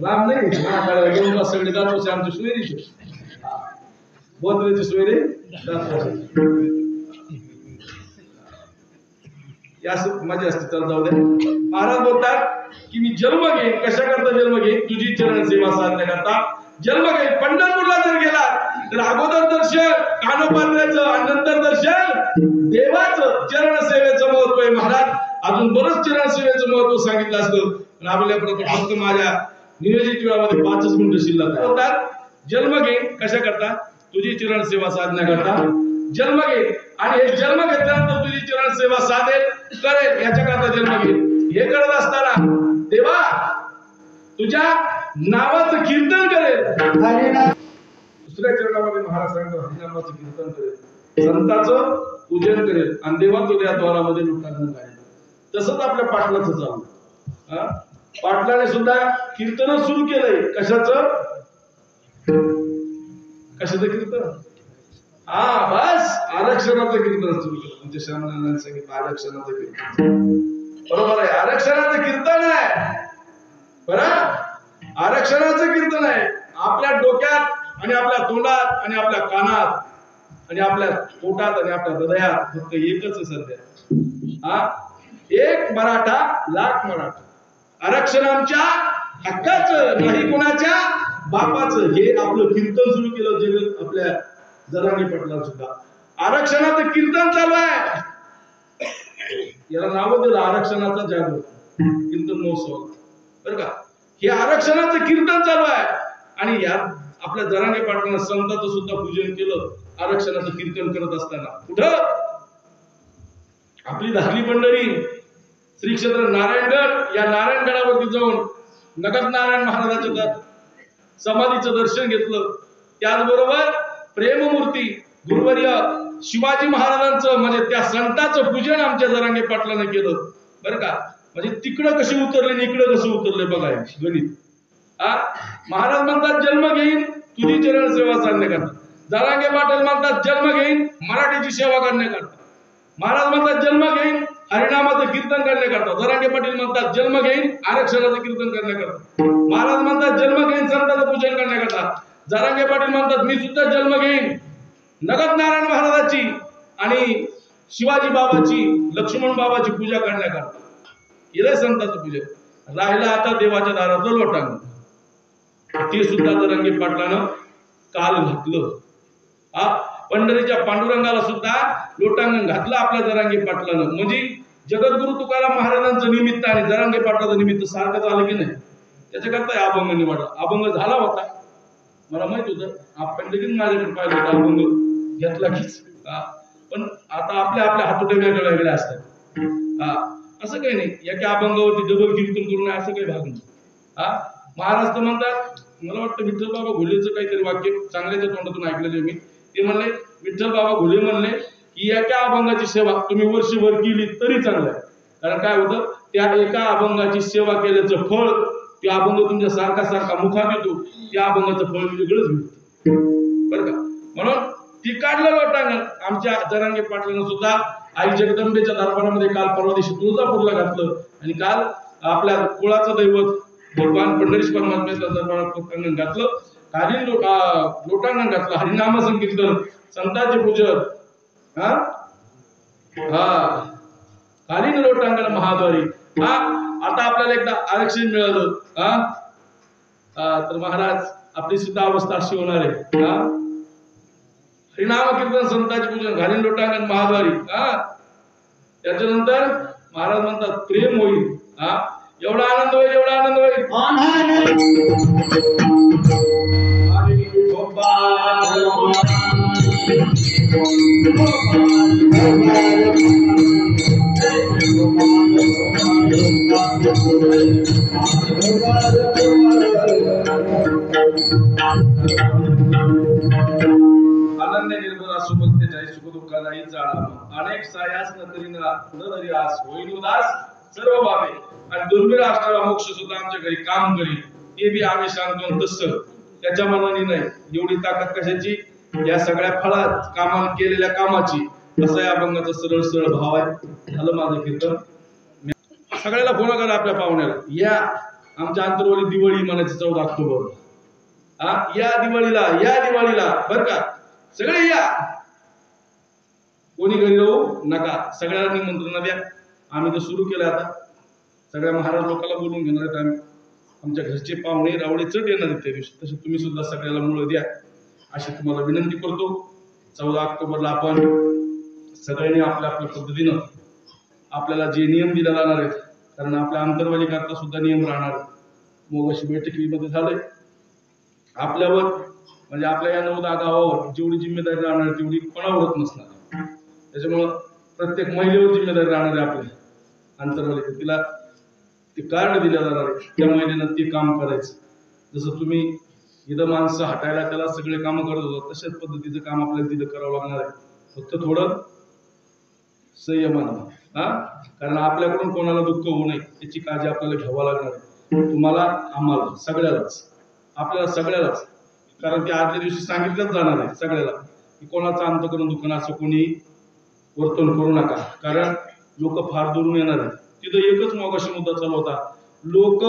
राम नाही गंमत सगळे दातोसे आमच्या सोयरीचे, बोत्रेचे सोयरे दातोसे. मजा असते. चल जाऊ दे. महाराज बोलतात की मी जन्म घेईन. कशा करता जन्म घेईन? तुझी चरण सेवा साधण्याकरता जन्म घेईन. पंढरपूरला जर गेला तर अगोदर दर्शन कानोपात्राचं आणि नंतर दर्शन देवाचं. चरण सेवेचं महत्व आहे महाराज. अजून बरंच चरण सेवेचं महत्व सांगितलं असतं, पण आपल्यापर्यंत फक्त माझ्या नियोजित वेळामध्ये 5 मिनिटं शिल्लक होतात. जन्म घेईन कशा करता? तुझी चरण सेवा साधण्याकरता जन्म घेईन. आणि हे जन्म घेतल्यानंतर तुझी चरण सेवा साधेल करेल याच्याकरता जन्म घेईन. हे करत असताना देवा तुझ्या नावाचं कीर्तन करेल. दुसऱ्या चरणामध्ये महाराज सांगतो हरिनामाचं कीर्तन करेल, संतांचं पूजन करेल आणि देवा तुझ्या द्वारामध्ये लोकांना जाईल. तसंच आपल्या पाटलाचं चालू. पाटलाने सुद्धा कीर्तन सुरू केलंय. कशाचं कीर्तन? हा बस आरक्षणाचं कीर्तन सुरू केलं. म्हणजे श्यामनारायण सांगितलं आरक्षणाचं कीर्तन. बरोबर आहे, आरक्षणाचं कीर्तन आहे. बरं, आरक्षणाचं कीर्तन आहे. आपल्या डोक्यात आणि आपल्या तोंडात आणि आपल्या कानात आणि आपल्या पोटात आणि आपल्या हृदयात फक्त एकच सध्या. हा, एक मराठा लाख मराठा. आरक्षण आमच्या हक्काचं, नाही कोणाच्या बापाचं. हे आपलं कीर्तन सुरू केलं जग आपल्या जरांगे पाटलांनी सुद्धा. आरक्षणाचं कीर्तन चालू आहे. याला नाव दिलं आरक्षणाचा जागृत कीर्तन महोत्सव. बरं का, हे आरक्षणाचं कीर्तन चालू आहे. आणि यात आपल्या जरांगे पाटलांना संतांचं सुद्धा पूजन केलं आरक्षणाचं कीर्तन करत असताना. कुठं? आपली धाकली पंढरी श्री क्षेत्र नारायणगड, या नारायणगडावरती जाऊन नगद नारायण महाराजांच्या समाधीचं दर्शन घेतलं. त्याचबरोबर प्रेममूर्ती गुरुवर्य शिवाजी महाराजांचं म्हणजे त्या संतांचं पूजन आमच्या जरांगे पाटलाने केलं. बरं का, म्हणजे तिकडं कशी उतरले इकडं कसं उतरले बघा गणित. महाराज म्हणतात जन्म घेईन तुझी चरण सेवा साधण्याकरता. जरांगे पाटील म्हणतात जन्म घेईन मराठीची सेवा करण्याकरता. महाराज म्हणतात जन्म घेईन हरिनामाचं कीर्तन करण्याकरता. जरांगे पाटील म्हणतात जन्म घेईन आरक्षणाचं कीर्तन करण्याकरता. महाराज म्हणतात जन्म घेईन संतांचं पूजन करण्याकरता. जरांगे पाटील म्हणतात मी सुद्धा जन्म घेईन नगद नारायण महाराजाची आणि शिवाजी बाबाची लक्ष्मण बाबाची पूजा करण्याकरता. केलं संतांचं पूजन. राहिलं आता देवाच्या दारातलं लोटांगण. ते सुद्धा जरांगे पाटलानं काल घातलं. पंढरीच्या पांडुरंगाला सुद्धा लोटांगण घातलं आपल्या जरांगे पाटलानं. म्हणजे जगद्गुरु तुकाराम महाराजांचं निमित्त आणि जरांगे पाटलाचं निमित्त सारखं झालं की नाही. त्याच्याकरता अभंग निवडला. अभंग झाला होता मला माहित होतं. आपण लगेच माझ्याकडे पाहिलं होतं अभंग घेतला कीच. पण आता आपल्या आपल्या हातोटे वेगळ्या वेगळ्या असतात. असं काही नाही एका अभंगावरती डबल कीर्तन करून असं काही भाग नाही. महाराज तर म्हणतात, मला वाटतं विठ्ठल बाबा घोलेचं काहीतरी वाक्य चांगल्याच्या तोंडातून ऐकलेलं मी. ते म्हणले विठ्ठल बाबा घोले म्हणले की एका अभंगाची सेवा तुम्ही वर्षभर केली तरी चांगलं आहे. कारण काय होतं त्या एका अभंगाची सेवा केल्याचं फळ ते अभंग तुमच्या सारखा सारखा मुखात येतो. त्या अभंगाचं फळ वेगळंच भेटतं. बरं का, म्हणून ती काढलं लोटांगण. आमच्या जरांगे पाटलांना सुद्धा आई जगदंबेच्या दरबारामध्ये काल परवा दिवशी तुळजापूरला घातलं. आणि काल आपल्या कुळाचं दैवत भगवान पंढरीश परमात्म्याच्या दरबारात लोटांगण घातलं. कालीन लोटांगण घातलं. हरिनाम संकीर्तन संतांचे पूजन. कालीन लोटांगण महाद्वारी. आता आपल्याला एकदा आरक्षण मिळालं. तर महाराज आपली सुद्धा अवस्था अशी होणार आहे. हरिनाम कीर्तन संतांचे पूजन घालीन लोटांगण महाद्वारी. त्याच्यानंतर महाराज म्हणतात प्रेम होईल. एवढा आनंद होईल, एवढा आनंद होईल. आनंद निर्भर असो भक्ती जाई सुख दुःखा नाही जाळा. अनेक सायास न करीना धरी आस होईल उदास सर्व बाबे. आणि दुर्मिळ असणारा मोक्ष सुद्धा आमच्या घरी काम करील. ते बी आम्ही सांगतो तसं त्याच्या मनाने नाही. एवढी ताकद कशाची? या सगळ्या फळात कामान केलेल्या कामाची. असं या अभंगाचा सरळ सरळ भाव आहे. झालं माझं कीर्तन. सगळ्याला फोन करा आपल्या पाहुण्याला. या आमच्या आंतरवली दिवाळी म्हणायची 14 ऑक्टोबर. या दिवाळीला बरं का सगळे या. कोणी घरी राहू नका. सगळ्यांना निमंत्रण द्या. आम्ही तर सुरू केलं आता. सगळ्या महाराज लोकांना बोलून घेणार आहेत आम्ही. आमच्या घरचे पाहुणे रावळे चढ येणार आहेत त्या दिवशी. तसे तुम्ही सुद्धा सगळ्याला मुळे द्या अशी तुम्हाला विनंती करतो. 14 ऑक्टोबरला आपण सगळ्यांनी आपल्या आपल्या पद्धतीनं आपल्याला जे नियम दिले जाणार आहेत. कारण आपल्या अंतर्वाली करता सुद्धा नियम राहणार. मग अशी बैठकीमध्ये झालंय आपल्यावर म्हणजे आपल्या या 9-10 गावावर जेवढी जिम्मेदारी राहणार तेवढी कोणावरच नसणार. त्याच्यामुळं प्रत्येक महिलेवर जिम्मेदारी राहणार आहे आपल्या अंतर्वाली. तिला ते कार्ड दिलं जाणार आहे. त्या महिलेनं ते काम करायचं. जसं तुम्ही इथं माणसं हटायला त्याला सगळे कामं करत होतात तशाच पद्धतीचं काम आपल्याला तिथं करावं लागणार आहे. फक्त थोडं संयमानं. कारण आपल्याकडून कोणाला दुःख होऊ नये याची काळजी आपल्याला घ्यावं लागणार आहे. तुम्हाला आम्हाला सगळ्यालाच आपल्याला सगळ्यालाच, कारण की आजच्या दिवशी सांगितलंच जाणार आहे सगळ्याला की कोणाचं अंतकरण दुखणं असं कोणी वर्तन करू नका, कारण लोक फार दुरून येणार आहेत. तिथं एकच मगाशी मुद्दा चालू होता, लोक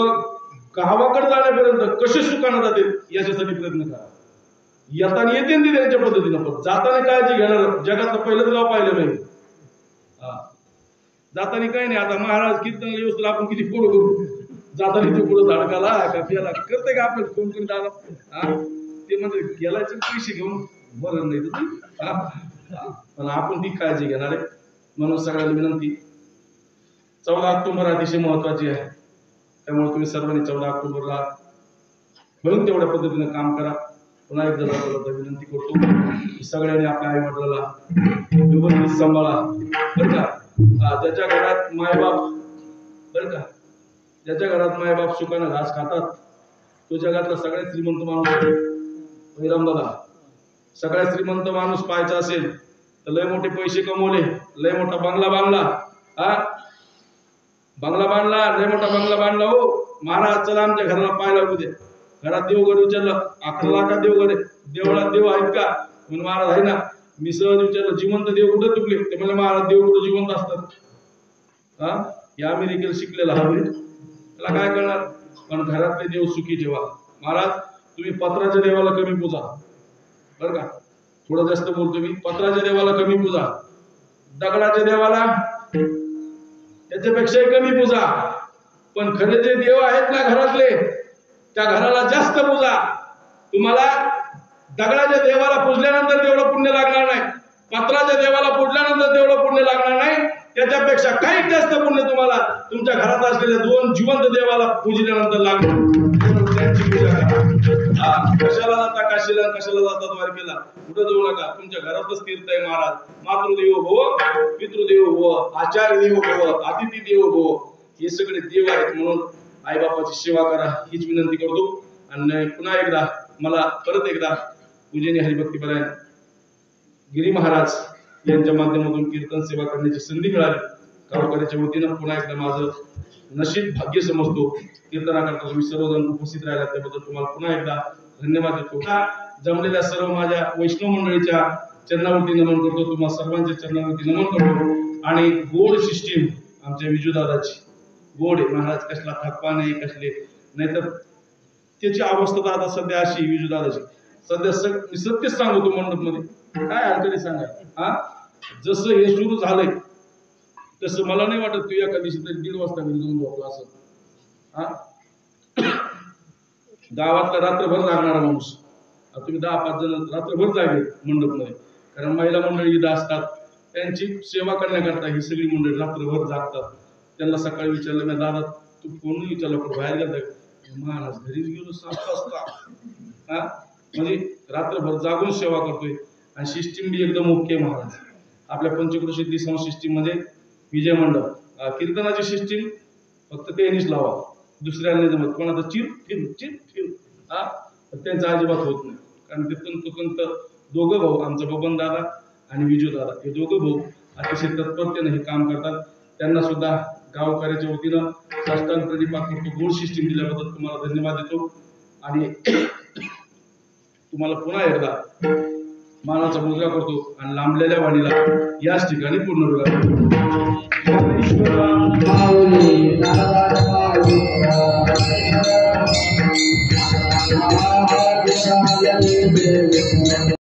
गावाकडे जाण्यापर्यंत कसे सुखाने जातील याच्यासाठी प्रयत्न करा. येताना येते ती त्यांच्या पद्धतीनं, पण जाताना काळजी घेणार. जगातलं पहिलंच गाव पाहिलं नाही, जाताना काही नाही. आता महाराज कीर्तन व्यवस्थित आपण किती पुढं करू, जाताना ते पुढं झाडकाला का प्याला करते का आपलं कोण कोणी दादा ते म्हणजे गेलायचे पैसे घेऊन बरं नाही पण आपण ती काळजी घेणार आहे. म्हणून सगळ्यांना विनंती, 14 ऑक्टोबर अतिशय महत्वाची आहे, त्यामुळे तुम्ही सर्वांनी 14 ऑक्टोबरला म्हणून तेवढ्या पद्धतीनं काम करा. पुन्हा एकदा विनंती करतो की सगळ्यांनी आपल्या आई वडिलांना व्यवस्थित सांभाळा बरं का. ज्याच्या घरात मायबाप बरं का, ज्याच्या घरात मायबाप सुखानं घास खातात तो जगातला सगळ्यात श्रीमंत माणूस आहे. दादा, सगळ्यात श्रीमंत माणूस पाहायचा असेल तर लय मोठे पैसे कमवले, लय मोठा बंगला बांधला, बंगला बांधला, लय मोठा बंगला बांधला. हो महाराज चला आमच्या घराला पाय लागू दे. घरात देवघर विचारलं, 11 लाखात देवघर आहे, देवळात देव आहेत का? म्हणून महाराज आहे ना. मी सहज विचारलं जिवंत देव कुठे तुकले, ते म्हणजे महाराज देव कुठे जिवंत असतात. या अमेरिकेला शिकलेला हा त्याला काय करणार, पण घरातले देव सुखी ठेवा. महाराज तुम्ही पत्राच्या देवाला कमी पूजा बरं का, थोडं जास्त बोलतो मी, पत्राच्या देवाला कमी पूजा, दगडाच्या देवाला त्याच्यापेक्षाही कमी पूजा, पण खरे जे देव आहेत ना घरातले त्या घराला जास्त पूजा. तुम्हाला दगडाच्या देवाला पूजल्यानंतर तेवढं पुण्य लागणार नाही, पत्राच्या देवाला पूजल्यानंतर तेवढं पुण्य लागणार नाही, त्याच्यापेक्षा काही जास्त पुण्य तुम्हाला तुमच्या घरात असलेल्या 2 जिवंत देवाला पूजल्यानंतर लागणार. त्यांची पूजा करा. कशाला जाता काशीला, कशाला जाता द्वारकेला, कुठं जाऊ नका, तुमच्या घरातच तीर्थ आहे. महाराज मातृदेवो भव, पितृदेवो भव, आचार्य देवो भव, अतिथी देवो भव, हे सगळे देव आहेत. म्हणून आई बापाची सेवा करा हीच विनंती करतो. आणि पुन्हा एकदा मला परत एकदा पूजनीय हरिभक्तीपरायण गिरी महाराज यांच्या माध्यमातून कीर्तन सेवा करण्याची संधी मिळाली. गावकऱ्याच्या वतीनं पुन्हा एकदा माझं नशीब भाग्य समजतो. कीर्तनाकरता तुम्ही सर्वजण उपस्थित राहिला त्याबद्दल तुम्हाला पुन्हा एकदा धन्यवाद देतो. जमलेल्या सर्व माझ्या वैष्णव मंडळीच्या चरणावरती नमन करतो, तुम्हाला सर्वांच्या चरणावरती नमन करतो. आणि गोड सिस्टीम आमच्या विजूदादाची गोड आहे. महाराज कसला थकवा नाही, कसले नाहीतर त्याची अवस्था तर आता सध्या अशी विजूदादाची सध्या मी सत्यच सांगतो मंडप मध्ये काय अडचणी सांगा. जसं हे सुरू झालंय तसं मला नाही वाटत तू एका दिवशी तरी 1:30 वाजता घरी जाऊन झोपला असं. गावातला रात्रभर जागणारा माणूस, तुम्ही 10-5 जण रात्रभर जागे मंडप मध्ये, कारण महिला मंडळी इथं असतात, त्यांची सेवा करण्याकरता ही सगळी मंडळी रात्रभर जागतात. त्यांना सकाळी विचारलं मी, दादा तू कोण विचारलं पण बाहेर गेला, महाराज घरीच गेलो 7 वाजता. म्हणजे रात्रभर जागून सेवा करतोय. आणि सिस्टीम बी एकदम ओके महाराज. आपल्या पंचक्रोशीतली संस्था सिस्टीम मध्ये विजय मंडप कीर्तनाची सिस्टीम फक्त त्यांनीच लावा, दुसऱ्यांनी जमत. कोणाचा चिर त्यांचा अजिबात होत नाही, कारण ते तंतोतंत दोघं भाऊ, आमचा बबन दादा आणि विजू दादा, हे दोघं भाऊ अतिशय तत्परतेने हे काम करतात. त्यांना सुद्धा गावकऱ्याच्या वतीनं साष्टांग प्रणिपात करतो. गोड सिस्टीम दिल्याबद्दल तुम्हाला धन्यवाद देतो. आणि तुम्हाला पुन्हा एकदा मानाचा मुलगा करतो आणि लांबलेल्या वाणीला याच ठिकाणी पूर्ण करतो.